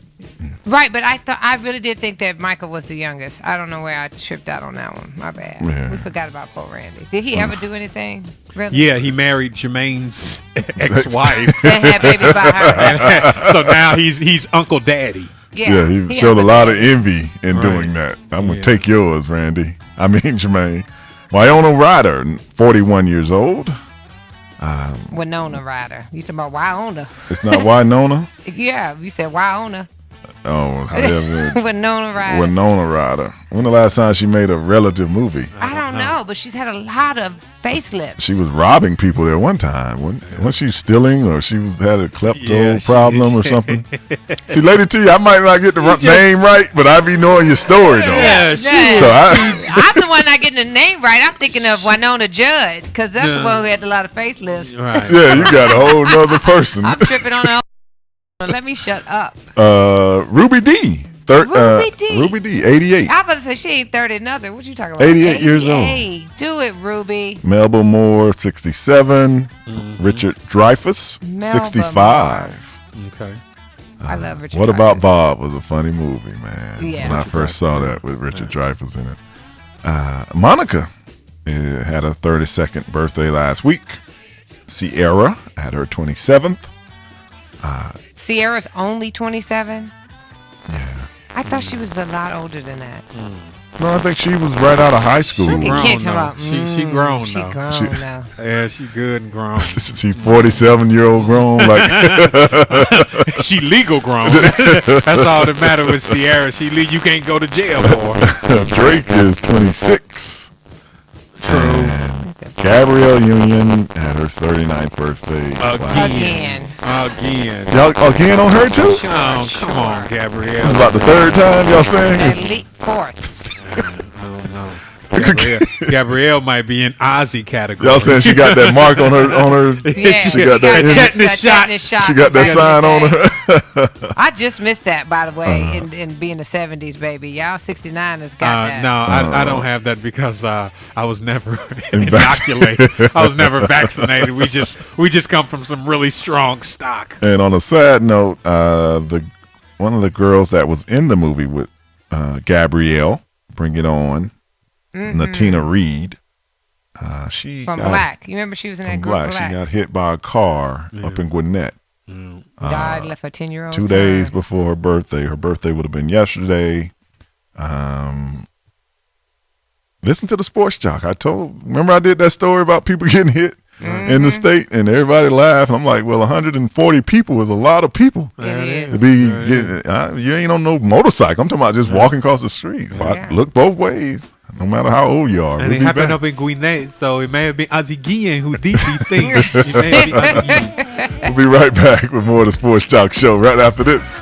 Right, but I really did think that Michael was the youngest. I don't know where I tripped out on that one. My bad. Yeah. We forgot about poor Randy. Did he ever do anything? Really? Yeah, he married Jermaine's ex-wife. And had babies by her. So now he's Uncle Daddy. Yeah, he showed a lot of envy in doing that. I'm going to take yours, Randy. I mean, Jermaine. Winona Ryder, 41 years old. Winona Ryder. You talking about Winona? It's not Winona? Yeah, you said Winona. Oh, however. Winona Ryder. Winona Ryder. When the last time she made a relative movie? I don't know, but she's had a lot of facelifts. She was robbing people there one time. Wasn't she stealing, or she had a klepto problem or something? See, Lady T, I might not get the name right, but I be knowing your story though. Yeah, so I'm the one not getting the name right. I'm thinking of Winona Judd because that's the one who had a lot of facelifts. Right. Yeah, you got a whole nother person. I'm tripping on that. Let me shut up. Ruby D. Ruby D, 88. I was about to say she ain't 30 nothing. What you talking about? 88 years old. Hey, do it, Ruby. Melba Moore, 67. Richard Dreyfuss, 65. Okay. I love Richard What Dreyfuss. About Bob was a funny movie, man. Yeah. When I first saw that with Richard Dreyfuss in it. Monica had her 32nd birthday last week. Sierra had her 27th. Sierra's only 27? Yeah. I thought she was a lot older than that. No, I think she was right out of high school. She grown She now. grown now. Yeah, she good and grown. She's 47-year-old grown. Like she legal grown. That's all that matters with Sierra. You can't go to jail for her. Drake is 26. True. Gabrielle Union had her 39th birthday. Again. Y'all again on her too? Oh, come on, Gabrielle. This is about the third time y'all saying At this. least fourth. Gabrielle might be in Ozzy category. Y'all saying she got that mark on her? Yeah, she got that tetanus shot. She got that sign on her. I just missed that, by the way, in being the 70s baby. Y'all 69ers got that. No, I don't have that because I was never inoculated. I was never vaccinated. We just come from some really strong stock. And on a sad note, one of the girls that was in the movie with Gabrielle, Bring It On, Natina Reed. She from got, Black. You remember she was in that group Black? She got hit by a car up in Gwinnett. Died, left her 10-year-old 2 days before her birthday. Her birthday would have been yesterday. Listen to the Sports Jock. Remember I did that story about people getting hit in the state, and everybody laughed. I'm like, well, 140 people is a lot of people to be getting. You ain't on no motorcycle. I'm talking about just walking across the street. Look both ways, no matter how old you are. And it happened up in Gwinnett, so it may have been Ozzy Guillen who did these things. It may be Ozzy Guillen. We'll be right back with more of the Sports Jock Show right after this.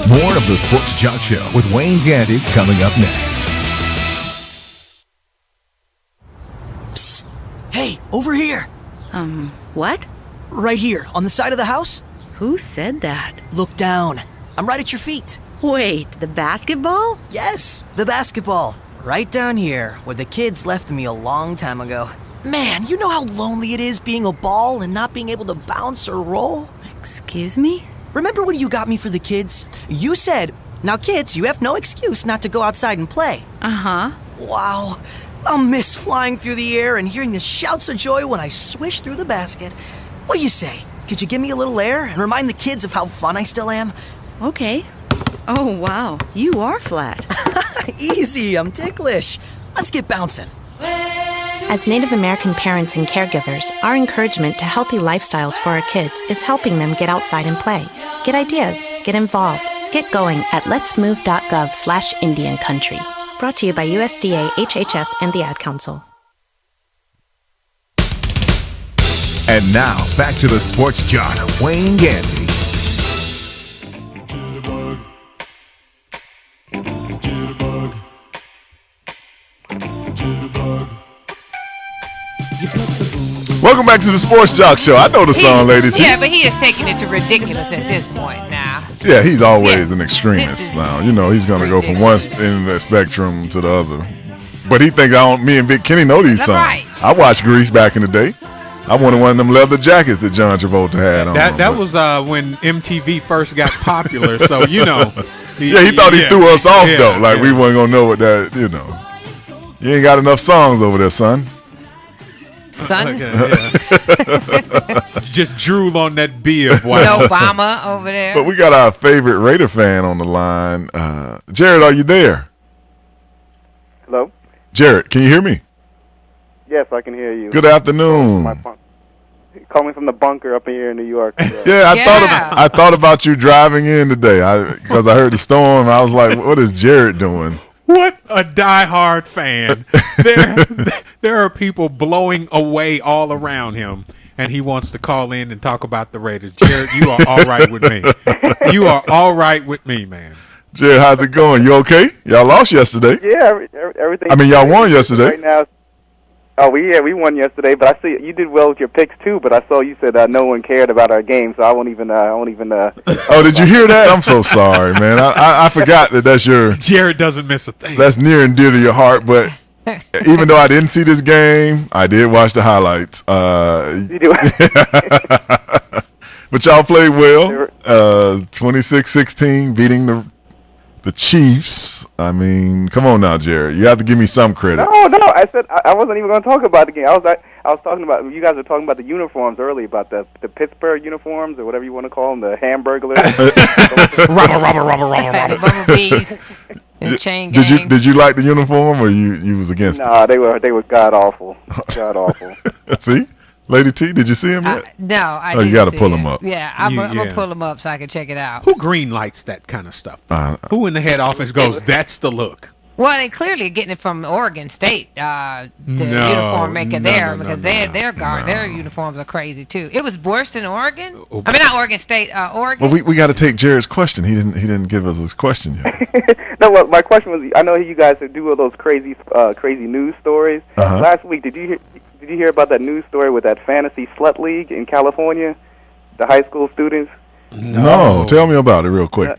More of the Sports Jock Show with Wayne Gandy coming up next. Psst. Hey, over here. What? Right here, on the side of the house. Who said that? Look down. I'm right at your feet. Wait, the basketball? Yes, the basketball. Right down here, where the kids left me a long time ago. Man, you know how lonely it is being a ball and not being able to bounce or roll? Excuse me? Remember when you got me for the kids? You said, now kids, you have no excuse not to go outside and play. Uh-huh. Wow. I'll miss flying through the air and hearing the shouts of joy when I swish through the basket. What do you say? Could you give me a little air and remind the kids of how fun I still am? Okay. Oh, wow. You are flat. Easy, I'm ticklish. Let's get bouncing. As Native American parents and caregivers, our encouragement to healthy lifestyles for our kids is helping them get outside and play. Get ideas, get involved, get going at letsmove.gov/Indian Country. Brought to you by USDA, HHS, and the Ad Council. And now, back to the Sports Jock, Wayne Gandy. Welcome back to the Sports Jock Show. I know the song, Lady T. Yeah, but he is taking it to ridiculous at this point now. Yeah, he's always an extremist now. You know, he's going to go from one end of the spectrum to the other. But he thinks me and Big Kenny know these songs. Right. I watched Grease back in the day. I wanted one of them leather jackets that John Travolta had on. That was when MTV first got popular, so, you know. He thought he threw us off, though. Like, we weren't going to know what that, you know. You ain't got enough songs over there, son. Son? Okay, just drool on that beard. No Obama over there. But we got our favorite Raider fan on the line. Jared, are you there? Hello? Jared, can you hear me? Yes, I can hear you. Good afternoon. Call me from the bunker up in here in New York. I thought about you driving in today because I heard the storm. I was like, what is Jared doing? What a diehard fan. There are people blowing away all around him, and he wants to call in and talk about the Raiders. Jared, you are all right with me. You are all right with me, man. Jared, how's it going? You okay? Y'all lost yesterday. Yeah, everything. I mean, y'all won yesterday. Right now. Oh, we won yesterday, but I see you did well with your picks too. But I saw you said no one cared about our game, so I won't even. Oh, did you hear that? I'm so sorry, man. I forgot that's your. Jared doesn't miss a thing. That's near and dear to your heart, but even though I didn't see this game, I did watch the highlights. You do. But y'all played well. 26-16, beating the Chiefs. I mean, come on now, Jared. You have to give me some credit. No. I said I wasn't even going to talk about the game. I was talking about, you guys were talking about the uniforms earlier, about the Pittsburgh uniforms or whatever you want to call them, the Hamburglers. Robber Bumblebees and chain gang. Did you like the uniform or you was against it? No, they were god awful. God awful. See? Lady T, did you see him yet? No, I didn't. You got to pull him up. Yeah, I'm gonna pull him up so I can check it out. Who green lights that kind of stuff? Who in the head office goes, that's the look? Well, they clearly are getting it from Oregon State, the uniform maker there, because their uniforms are crazy too. It was worse than Oregon. I mean, not Oregon State, Oregon. Well, we got to take Jared's question. He didn't give us his question yet. No, well, my question was, I know you guys do all those crazy news stories. Last week, did you hear about that news story with that fantasy slut league in California, the high school students? No, tell me about it real quick.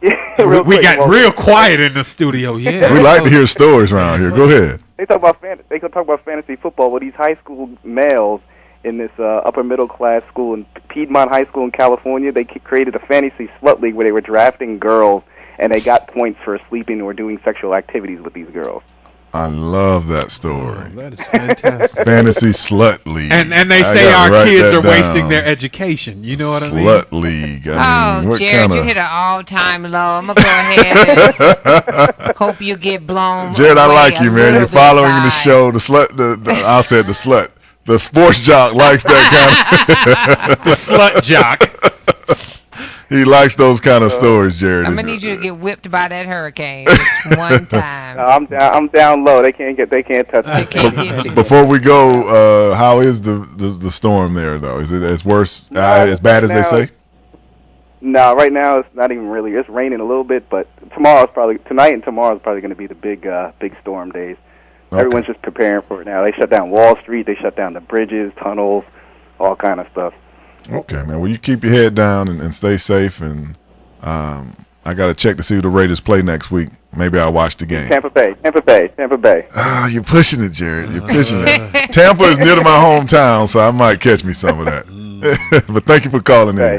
We got real quiet in the studio. Yeah, we like to hear stories around here. Go ahead. They talk about fantasy football with these high school males in this upper middle class school in Piedmont High School in California. They created a fantasy slut league where they were drafting girls, and they got points for sleeping or doing sexual activities with these girls. I love that story. Oh, that is fantastic. Fantasy slut league. And they say our kids are wasting their education. You know what I mean? Slut league. I mean, Jared, you hit an all-time low. I'm going to go ahead and hope you get blown. Jared, I like you, man. You're following the show. The slut, I said the slut. The sports jock likes that kind of. The slut jock. He likes those kind of stories, Jared. I'm gonna need you to get whipped by that hurricane just one time. No, I'm down low. They can't touch me. They can't get you. Before we go, how is the storm there though? Is it as worse as bad as they say? No, right now it's not even really. It's raining a little bit, but tonight and tomorrow is probably going to be the big storm days. Okay. Everyone's just preparing for it now. They shut down Wall Street. They shut down the bridges, tunnels, all kind of stuff. Okay, man. Well, you keep your head down and stay safe. And I got to check to see who the Raiders play next week. Maybe I'll watch the game. Tampa Bay. Ah, you're pushing it, Jared. You're pushing it. Tampa is near to my hometown, so I might catch me some of that. But thank you for calling in. All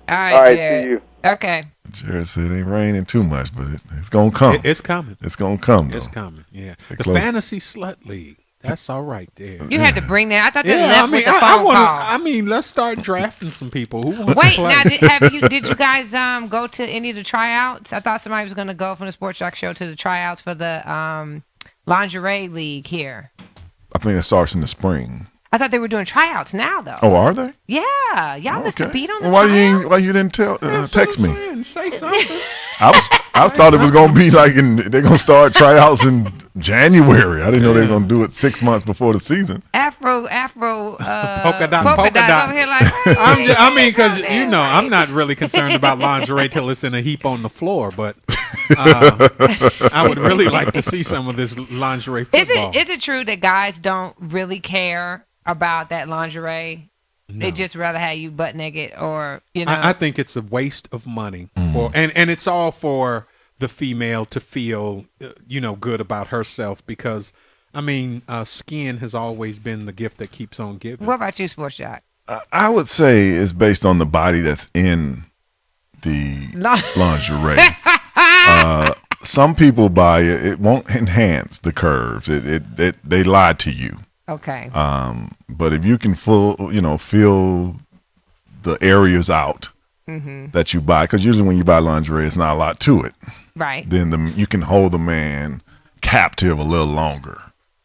right, Jared. See you. Okay. Jared said it ain't raining too much, but it's going to come. It's coming. It's going to come, though. It's coming, yeah. The Fantasy Slut League. That's all right there. You had to bring that. I thought they left with the phone call. I mean, let's start drafting some people. Who wants Wait, to play? now did you guys go to any of the tryouts? I thought somebody was going to go from the Sports Jock Show to the tryouts for the lingerie league here. I think it starts in the spring. I thought they were doing tryouts now, though. Oh, are they? Yeah, y'all missed a beat on the why tryouts. why you didn't text me? Say something. I thought it was gonna be like they're gonna start tryouts in January. I didn't know they were gonna do it 6 months before the season. Afro, polka dot over here like. I mean, because I'm not really concerned about lingerie till it's in a heap on the floor, but I would really like to see some of this lingerie football. Is it true that guys don't really care about that lingerie? No. They just rather have you butt naked, or I think it's a waste of money, and it's all for the female to feel good about herself, because I mean skin has always been the gift that keeps on giving. What about you, Sports Jock? I would say it's based on the body that's in the lingerie. Some people buy it; it won't enhance the curves. They lie to you. Okay. But if you can feel the areas out that you buy, because usually when you buy lingerie, it's not a lot to it. Right. Then you can hold the man captive a little longer.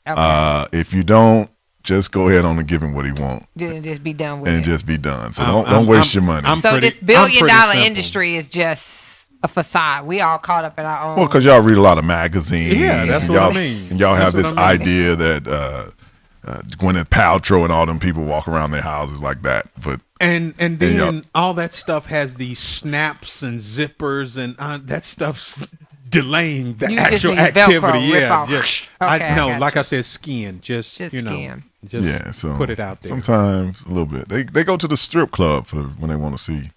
Okay. If you don't, just go ahead on and give him what he wants. Just be done with it. And just be done. So don't waste your money. So this billion-dollar industry is just a facade. We all caught up in our own. Well, because y'all read a lot of magazines. Yeah, that's what I mean. And y'all have this idea that Gwyneth Paltrow and all them people walk around their houses like that, but and then all that stuff has these snaps and zippers, and that stuff's delaying the actual activity. Like I said, skin. Just skin. So put it out there. Sometimes a little bit. They go to the strip club for when they want to see,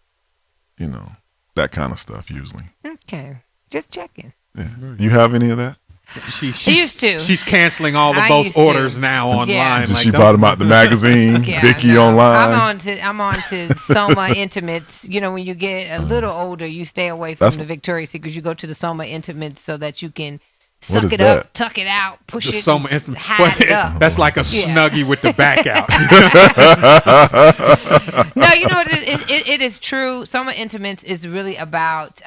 that kind of stuff. Usually. Okay, just checking. Yeah. You have any of that? She used to. She's canceling all of those orders now online. Yeah. She bought them out the magazine, Vicky online. I'm on to Soma Intimates. When you get a little older, you stay away from the Victoria's Secret. You go to the Soma Intimates so that you can suck it up, tuck it out, push it, hide it up. That's like a Snuggie with the back out. No, you know what it is true. Soma Intimates is really about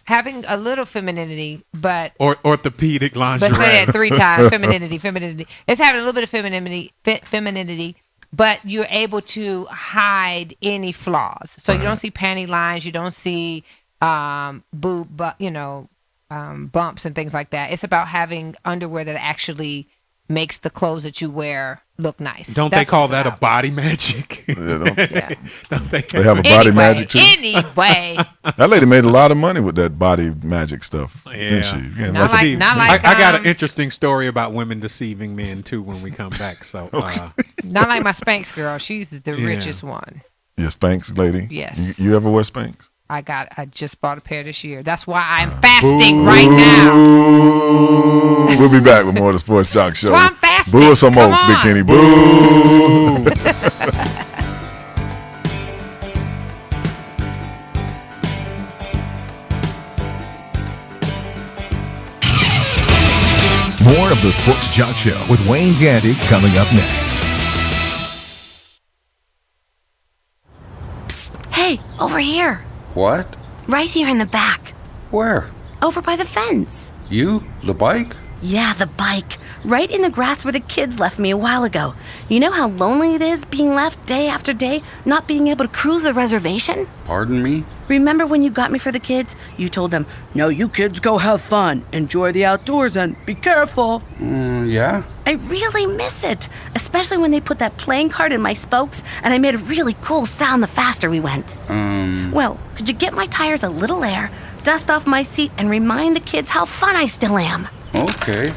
having a little femininity, but orthopedic lingerie. But say that 3 times, femininity. It's having a little bit of femininity, but you're able to hide any flaws. So you don't see panty lines, you don't see boob, bumps and things like that. It's about having underwear that actually makes the clothes that you wear look nice. Don't That's they call what it's that about. a body magic? Yeah. Don't they? They have a body magic too. Anyway, That lady made a lot of money with that body magic stuff, didn't she? Yeah, Not like- not like, I got an interesting story about women deceiving men too when we come back. So, not like my Spanx girl. She's the Yeah. richest one. Your Spanx lady? Yes. You ever wear Spanx? I just bought a pair this year. That's why I'm fasting right now. We'll be back with more of the Sports Jock Show. That's why I'm fasting. Boo us some more, Come Big on. Kenny. Boo! More of the Sports Jock Show with Wayne Gandy coming up next. Hey, over here. What? Right here in the back. Where? Over by the fence. You? The bike? Yeah, the bike. Right in the grass where the kids left me a while ago. You know how lonely it is being left day after day, not being able to cruise the reservation? Pardon me? Remember when you got me for the kids? You told them, "No, you kids go have fun, enjoy the outdoors, and be careful." Yeah? I really miss it, especially when they put that playing card in my spokes and I made a really cool sound the faster we went. Well, could you get my tires a little air, dust off my seat, and remind the kids how fun I still am? Okay.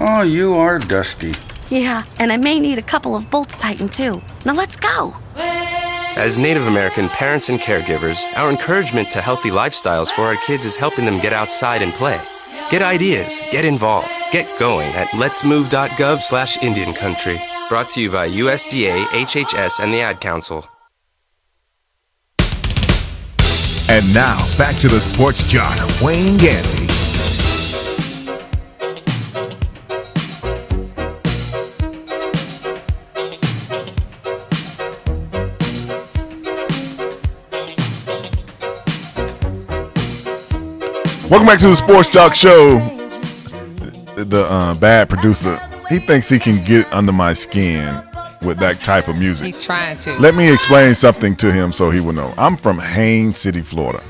Oh, you are dusty. Yeah, and I may need a couple of bolts tightened too. Now let's go. As Native American parents and caregivers, our encouragement to healthy lifestyles for our kids is helping them get outside and play. Get ideas, get involved, get going at letsmove.gov/Indian Country. Brought to you by USDA, HHS, and the Ad Council. And now, back to the Sports Jock, Wayne Gandy. Welcome back to the Sports Jock Show. The bad producer, he thinks he can get under my skin with that type of music. He's trying to. Let me explain something to him so he will know. I'm from Haines City, Florida,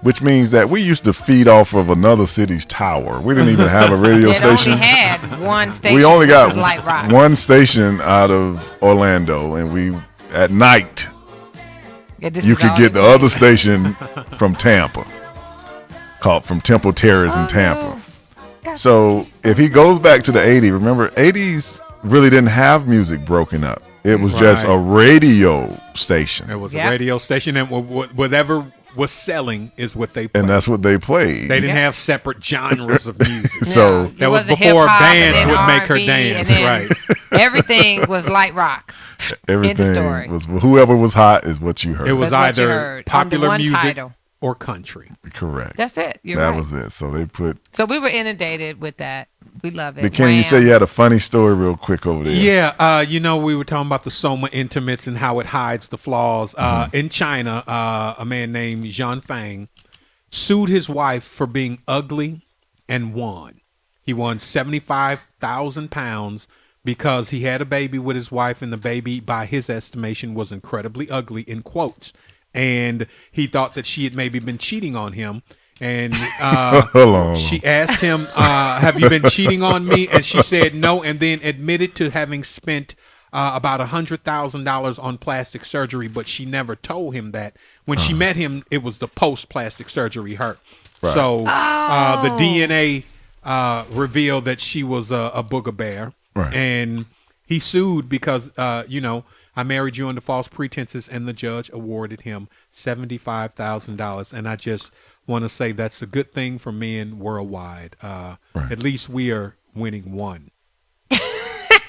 which means that we used to feed off of another city's tower. We didn't even have a radio It station. only had one station. We only which got was Light Rock. one station out of Orlando, and we at night Yeah, this you is could all get they the other station from Tampa, called from Temple Terrace in Tampa. So if he goes back to the 80s, remember 80s really didn't have music broken up. It was just a radio station. It was a radio station, and whatever was selling is what they played. And that's what they played. They didn't have separate genres of music. So It that was wasn't before hip-hop, and bands then would make her R&B, dance. and then Right. Everything was Light Rock. Everything story. was whoever was hot is what you heard. It was That's what you either heard, popular under one music title. or country. Correct. That's it. You're that right. was it. So they put. So we were inundated with that. We love it. But Kenny, you said you had a funny story real quick over there. Yeah, we were talking about the Soma Intimates and how it hides the flaws. In China, a man named Zhang Fang sued his wife for being ugly and won. He won 75,000 pounds because he had a baby with his wife, and the baby, by his estimation, was incredibly ugly, in quotes. And he thought that she had maybe been cheating on him. And Hold on. she asked him, have you been cheating on me? And she said no, and then admitted to having spent about $100,000 on plastic surgery, but she never told him that. When she met him, it was the post-plastic surgery hurt. Right. So the DNA revealed that she was a booger bear. Right. And he sued because, I married you under false pretenses, and the judge awarded him $75,000. And I just want to say that's a good thing for men worldwide. At least we are winning one.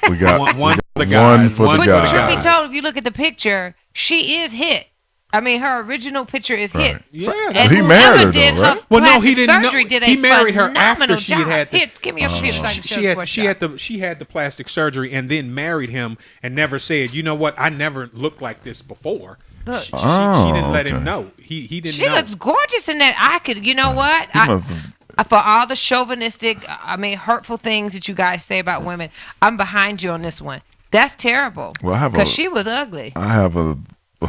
We got one for the one guys. for the But guys. truth be told, if you look at the picture, she is hit. I mean, her original picture is hit. Yeah, and he married whoever her, did though, right? her Well, no, he plastic didn't know. surgery did a He married her phenomenal after she had job. had the. Here, give me your shit so I can show She had the plastic surgery and then married him and never said, you know what? I never looked like this before. Look. She didn't let him okay. know. He didn't. She know. looks gorgeous in that. I could, you know what? He must have- For all the chauvinistic, hurtful things that you guys say about women, I'm behind you on this one. That's terrible. Well, I have because she was ugly. I have a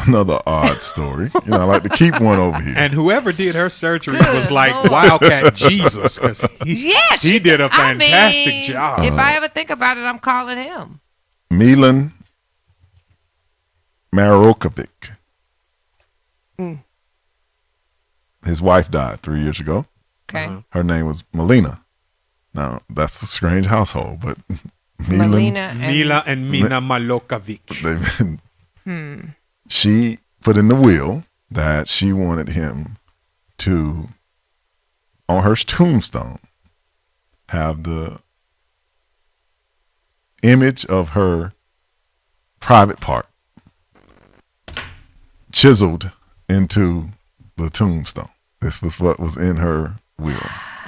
another odd story. You know, I like to keep one over here. And whoever did her surgery was like Wildcat Jesus, because he did a fantastic job. If I ever think about it, I'm calling him. Milan Marokovic. His wife died 3 years ago. Okay. Her name was Melina. Now, that's a strange household, but Mila and Mina Malokovic. She put in the will that she wanted him to, on her tombstone, have the image of her private part chiseled into the tombstone. This was what was in her will.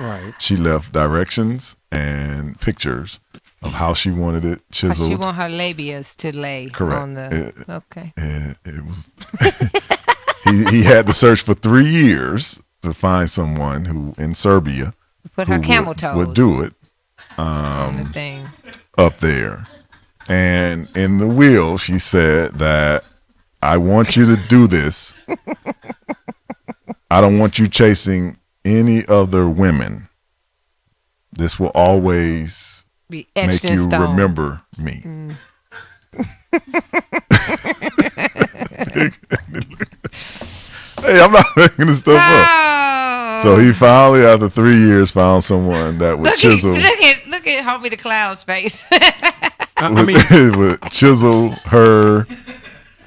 Right. She left directions and pictures of how she wanted it chiseled. She want her labias to lay on the. Okay. It was. he had to search for 3 years to find someone who in Serbia put her camel toes would do it. On the thing. Up there, and in the will she said that I want you to do this. I don't want you chasing any other women. This will always make you remember me. Hey, I'm not making this stuff up. So he finally, after 3 years, found someone that would chisel. Look at Homie the Clown's face. would chisel her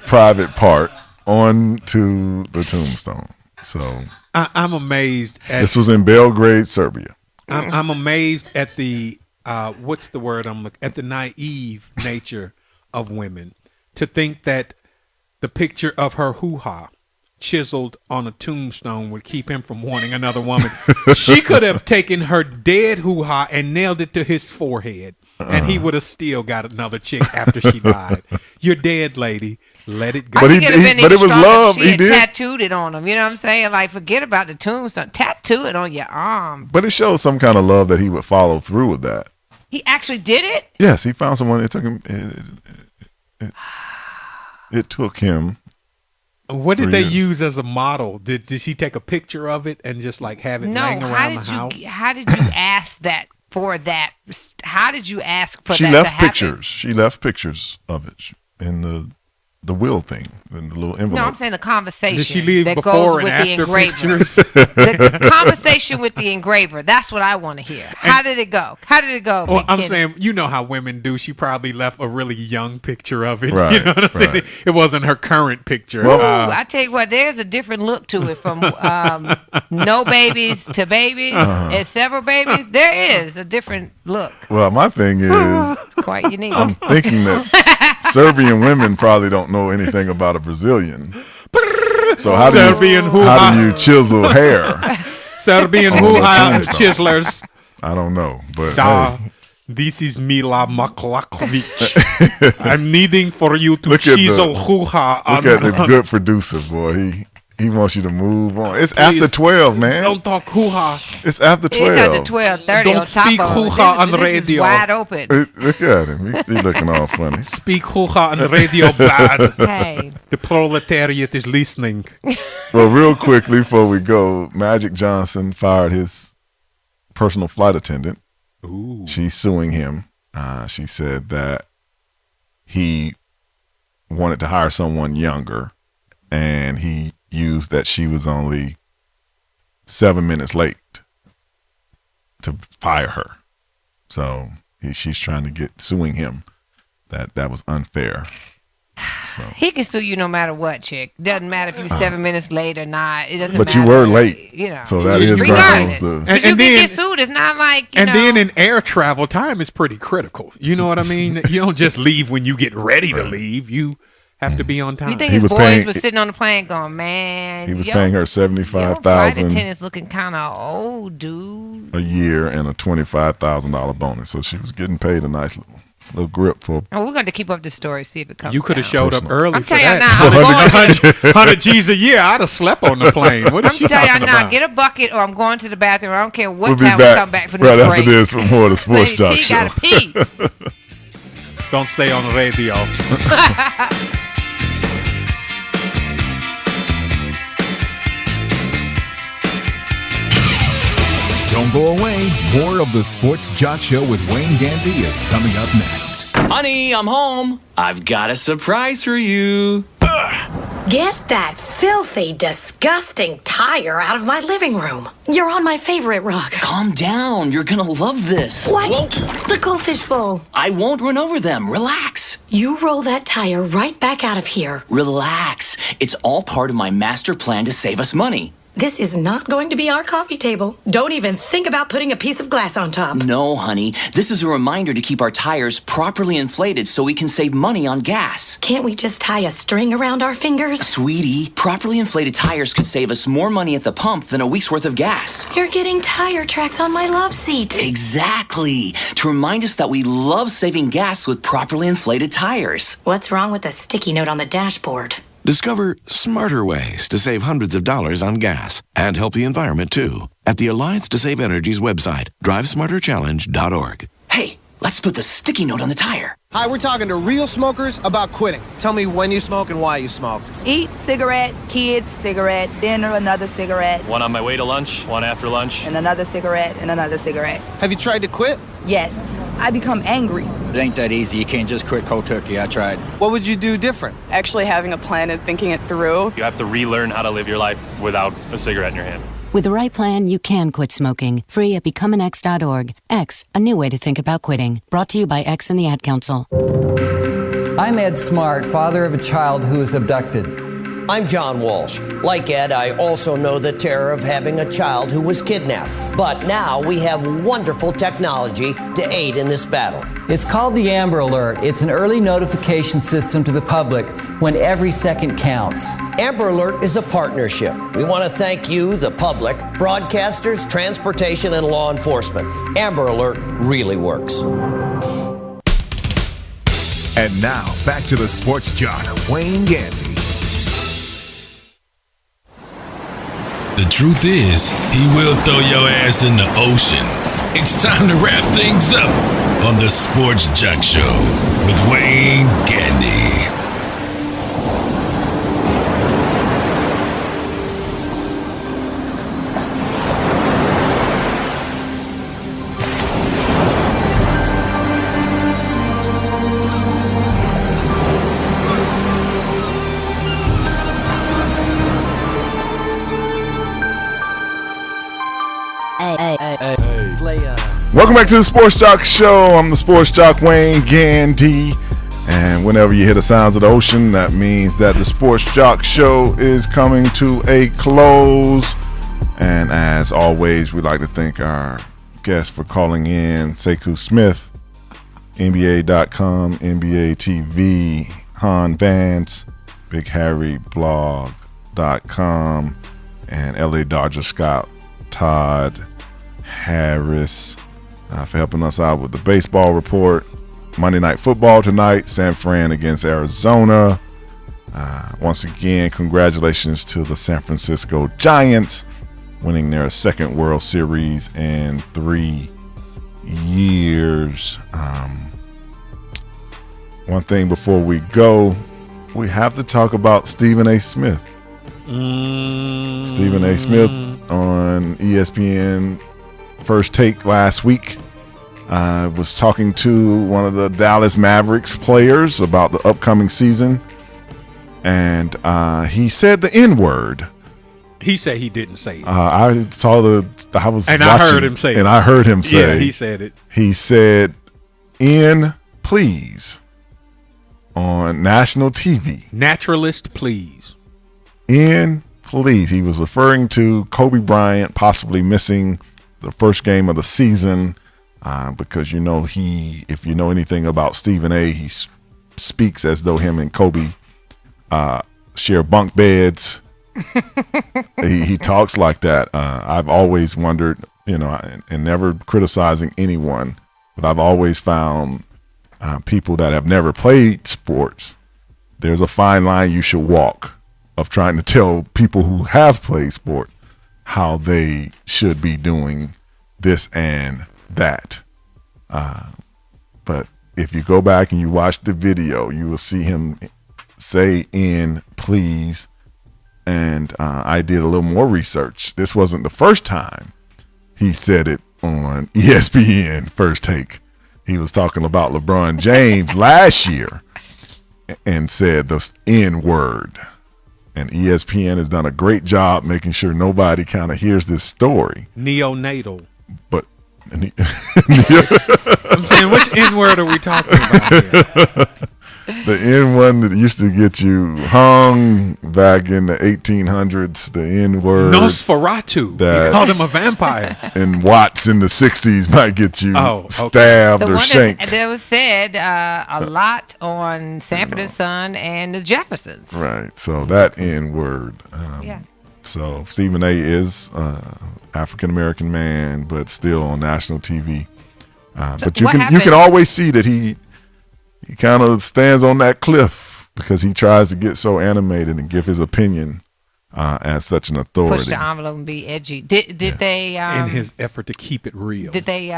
private part onto the tombstone. So I'm amazed. This was in Belgrade, Serbia. I'm amazed at the what's the word I'm looking at, the naive nature of women to think that the picture of her hoo-ha chiseled on a tombstone would keep him from wanting another woman. She could have taken her dead hoo-ha and nailed it to his forehead, and he would have still got another chick after she died. You're dead, lady. Let it go. But it was love. She He did. tattooed it on him. You know what I'm saying? Like, forget about the tombstone. Tattoo it on your arm. But it shows some kind of love that he would follow through with that. He actually did it? Yes, he found someone. It took him. It took him. What did 3 they years. use as a model? Did she take a picture of it and just like have it laying around the house? How did you ask that for that? How did you ask for She that left to happen? pictures. She left pictures of it in the will thing, in the little envelope. No, I'm saying the conversation Did she leave that before goes and with the after engraver. pictures? The conversation with the engraver. That's what I want to hear. How did it go? How did it go? Well, Big I'm Kenny? saying, you know how women do. She probably left a really young picture of it. Right, You know what I'm saying? right. It wasn't her current picture. Ooh, I tell you what, there's a different look to it from no babies to babies and several babies. There is a different look. Well, my thing is, It's quite unique. I'm thinking that Serbian women probably don't know anything about a Brazilian. So how do you chisel hair? Serbian on the hoo-ha tombstone? chiselers. I don't know, but Da, hey, this is Mila Maklakovic. I'm needing for you to Look at chisel the- hoo-ha on look at the good producer, boy. He wants you to move on. It's after 12, man. Don't talk hoo-ha. It's after 12. It's after 12:30 Don't on top speak of hoo-ha this, on this radio. Is wide open. Look at him. He's looking all funny. Speak hoo-ha on radio bad. Hey. The proletariat is listening. Well, real quickly before we go, Magic Johnson fired his personal flight attendant. Ooh. She's suing him. She said that he wanted to hire someone younger, and he used that she was only 7 minutes late to fire her. So she's trying to suing him that was unfair. So. He can sue you no matter what, chick. Doesn't matter if you're 7 minutes late or not. It doesn't But matter. you were late. You know. So that is regardless. grounds. But you can get sued. It's not like, you and know. then in air travel, time is pretty critical. You know what I mean? You don't just leave when you get ready to leave. You have to be on time. You think his boys was sitting on the plane going, man. He was paying her Flight $75,000 attendant's looking kind of old, dude. a year and a $25,000 bonus. So she was getting paid a nice little grip for. Oh, we're going to keep up this story, see if it comes You could have down. showed up early I'm for telling you that. now, I'm going to the 100 G's a year. I'd have slept on the plane. What is I'm she telling talking you now, about? get a bucket or I'm going to the bathroom. I don't care what We'll be time we back come back from right this after break. this with more of the Sports Lady Jock T Show. gotta pee. Don't stay on the radio. Don't go away. More of the Sports Jock Show with Wayne Gandy is coming up next. Honey, I'm home. I've got a surprise for you. Get that filthy, disgusting tire out of my living room. You're on my favorite rug. Calm down. You're gonna love this. What? Whoa. The goldfish bowl. I won't run over them. Relax. You roll that tire right back out of here. Relax. It's all part of my master plan to save us money. This is not going to be our coffee table. Don't even think about putting a piece of glass on top. No, honey. This is a reminder to keep our tires properly inflated so we can save money on gas. Can't we just tie a string around our fingers? Sweetie, properly inflated tires could save us more money at the pump than a week's worth of gas. You're getting tire tracks on my love seat. Exactly. To remind us that we love saving gas with properly inflated tires. What's wrong with the sticky note on the dashboard? Discover smarter ways to save hundreds of dollars on gas and help the environment, too, at the Alliance to Save Energy's website, drivesmarterchallenge.org. Hey, let's put the sticky note on the tire. Hi, we're talking to real smokers about quitting. Tell me when you smoke and why you smoke. Eat, cigarette, kids, cigarette, dinner, another cigarette. One on my way to lunch, one after lunch. And another cigarette, and another cigarette. Have you tried to quit? Yes. I become angry. It ain't that easy. You can't just quit cold turkey. I tried. What would you do different? Actually having a plan and thinking it through. You have to relearn how to live your life without a cigarette in your hand. With the right plan, you can quit smoking. Free at becomeanx.org. X, a new way to think about quitting. Brought to you by X and the Ad Council. I'm Ed Smart, father of a child who was abducted. I'm John Walsh. Like Ed, I also know the terror of having a child who was kidnapped. But now we have wonderful technology to aid in this battle. It's called the Amber Alert. It's an early notification system to the public when every second counts. Amber Alert is a partnership. We want to thank you, the public, broadcasters, transportation, and law enforcement. Amber Alert really works. And now, back to the Sports Jock, Wayne Gandy. The truth is, he will throw your ass in the ocean. It's time to wrap things up on the Sports Jock Show with Wayne Gandy. Welcome back to the Sports Jock Show. I'm the Sports Jock Wayne Gandy. And whenever you hear the sounds of the ocean, that means that the Sports Jock Show is coming to a close. And as always, we'd like to thank our guest for calling in, Sekou Smith, NBA.com, NBA TV, Han Vance, BigHarryBlog.com, and LA Dodger scout Todd Harris for helping us out with the baseball report. Monday Night Football tonight, San Fran against Arizona. Once again, congratulations to the San Francisco Giants winning their second World Series in 3 years. One thing before we go, we have to talk about Stephen A. Smith. Stephen A. Smith on ESPN First Take last week was talking to one of the Dallas Mavericks players about the upcoming season, and he said the N-word. He said he didn't say it. I was and watching, I heard him say it. And I heard him say, yeah, he said it. He said, "N, please," on national TV. Naturalist, please. N, please. He was referring to Kobe Bryant possibly missing the first game of the season because, you know, if you know anything about Stephen A., he speaks as though him and Kobe share bunk beds. he talks like that. I've always wondered, you know, and never criticizing anyone, but I've always found people that have never played sports, there's a fine line you should walk of trying to tell people who have played sport how they should be doing this and that. But if you go back and you watch the video, you will see him say "in, please." And I did a little more research. This wasn't the first time he said it on ESPN First Take. He was talking about LeBron James last year and said the N-word. And ESPN has done a great job making sure nobody kind of hears this story. Neonatal. But I'm saying, which N-word are we talking about here? The N-one that used to get you hung back in the 1800s, the N-word. Nosferatu. He called him a vampire. And Watts in the 60s might get you stabbed The or one shanked. that was said a lot on Sanford and Son and the Jeffersons. Right. So that N-word. Yeah. So Stephen A. is African-American man, but still on national TV. But you can always see that he kind of stands on that cliff because he tries to get so animated and give his opinion as such an authority. Push the envelope and be edgy. Did they in his effort to keep it real? Did they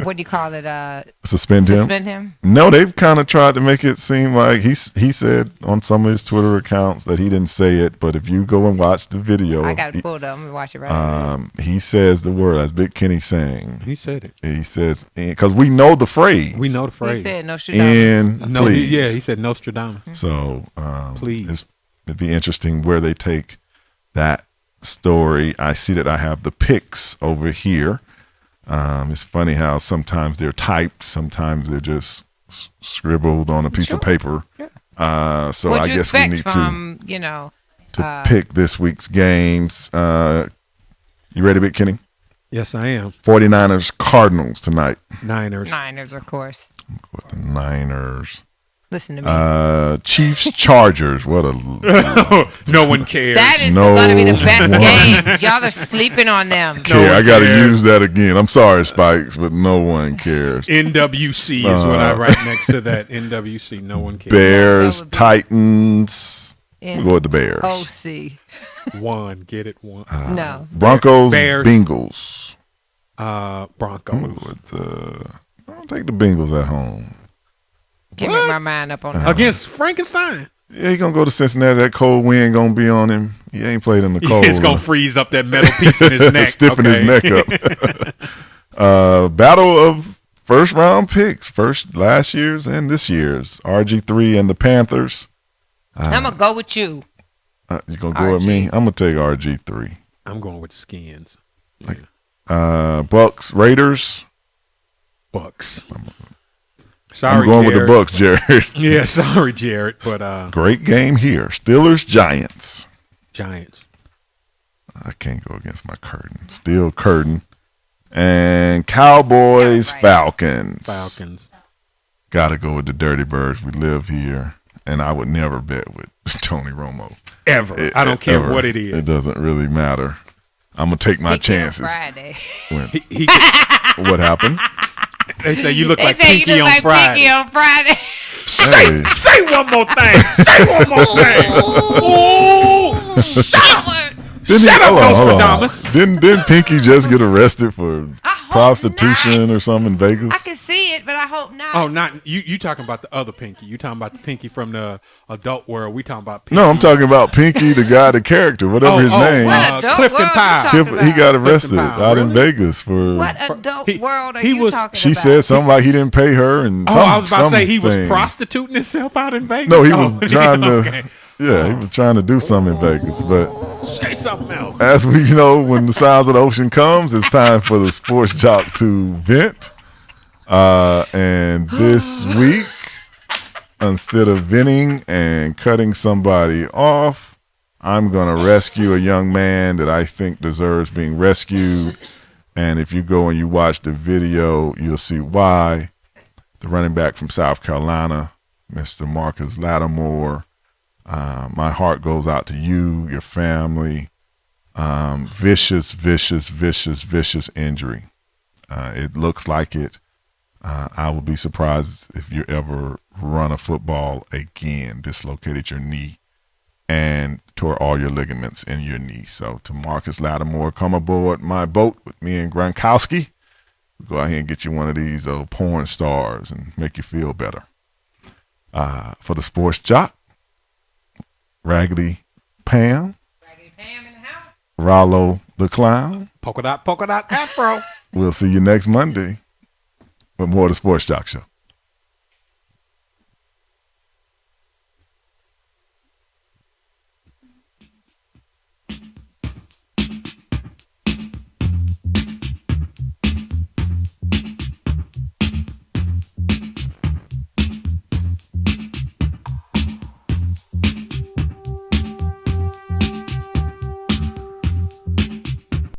what do you call it? Suspend him? No, they've kind of tried to make it seem like he said on some of his Twitter accounts that he didn't say it, but if you go and watch the video, I got it pulled up. I'm gonna watch it right now. He says the word, as Big Kenny saying. He said it. He says, because we know the phrase. We know the phrase. He said Nostradamus. He said Nostradamus. So please. It'd be interesting where they take that story. I see that I have the pics over here. It's funny how sometimes they're typed, sometimes they're just scribbled on a piece of paper. So I guess we need to pick this week's games. You ready, Big Kenny? Yes, I am. 49ers Cardinals tonight. Niners, of course. With the Niners. Listen to me. Chiefs Chargers. What a no one cares. That is going to be the best game. Y'all are sleeping on them. I got to use that again. I'm sorry, Spikes, but no one cares. NWC is what I write next to that. NWC. No one cares. Bears, Titans. We'll go with the Bears. OC. One. Get it? One. No. Broncos, Bears. Bengals. Broncos. I'll take the Bengals at home. Can't make my mind up on that. Against Frankenstein. Yeah, he gonna go to Cincinnati. That cold wind gonna be on him. He ain't played in the cold. It's gonna freeze up that metal piece in his neck. Stiffen his neck up. Battle of first round picks. Last year's and this year's. RG3 and the Panthers. I'm gonna go with you. You gonna go with me? I'm gonna take RG3. I'm going with Skins. Bucks, Raiders. Bucks. Sorry, I'm going with the Bucks, Jared. Yeah, sorry, Jared. But great game here. Steelers, Giants. I can't go against my curtain. Still curtain. And Cowboys, Falcons. Gotta go with the Dirty Birds. We live here. And I would never bet with Tony Romo. Ever. I don't care what it is. It doesn't really matter. I'm going to take my chances. Friday. What happened? They say you look like Pinky on Friday. Pinky on Friday. Say one more thing. Say one more thing. Ooh, shut up. Shut up, Nostradamus. Didn't Pinky just get arrested for prostitution or something in Vegas? I can see it, but I hope not. Oh, not you talking about the other Pinky. You talking about the Pinky from the adult world. We talking about Pinky. No, I'm talking about Pinky, the guy, the character, whatever his name. What adult Clifton world Powell. you talking about? He got arrested out in Vegas for. What adult world are you talking about? She said something like he didn't pay her and I was about to say he was prostituting himself out in Vegas. No, he was trying to. Yeah, he was trying to do something in Vegas, but say something else. As we know, when the sounds of the ocean comes, it's time for the sports jock to vent. And this week, instead of venting and cutting somebody off, I'm going to rescue a young man that I think deserves being rescued. And if you go and you watch the video, you'll see why. The running back from South Carolina, Mr. Marcus Lattimore. My heart goes out to you, your family. Vicious injury. It looks like it. I would be surprised if you ever run a football again, dislocated your knee and tore all your ligaments in your knee. So to Marcus Lattimore, come aboard my boat with me and Gronkowski. We'll go out here and get you one of these porn stars and make you feel better. For the sports jock, Raggedy Pam in the house. Rollo the clown. Polka dot afro. We'll see you next Monday with more of the Sports Jock Show.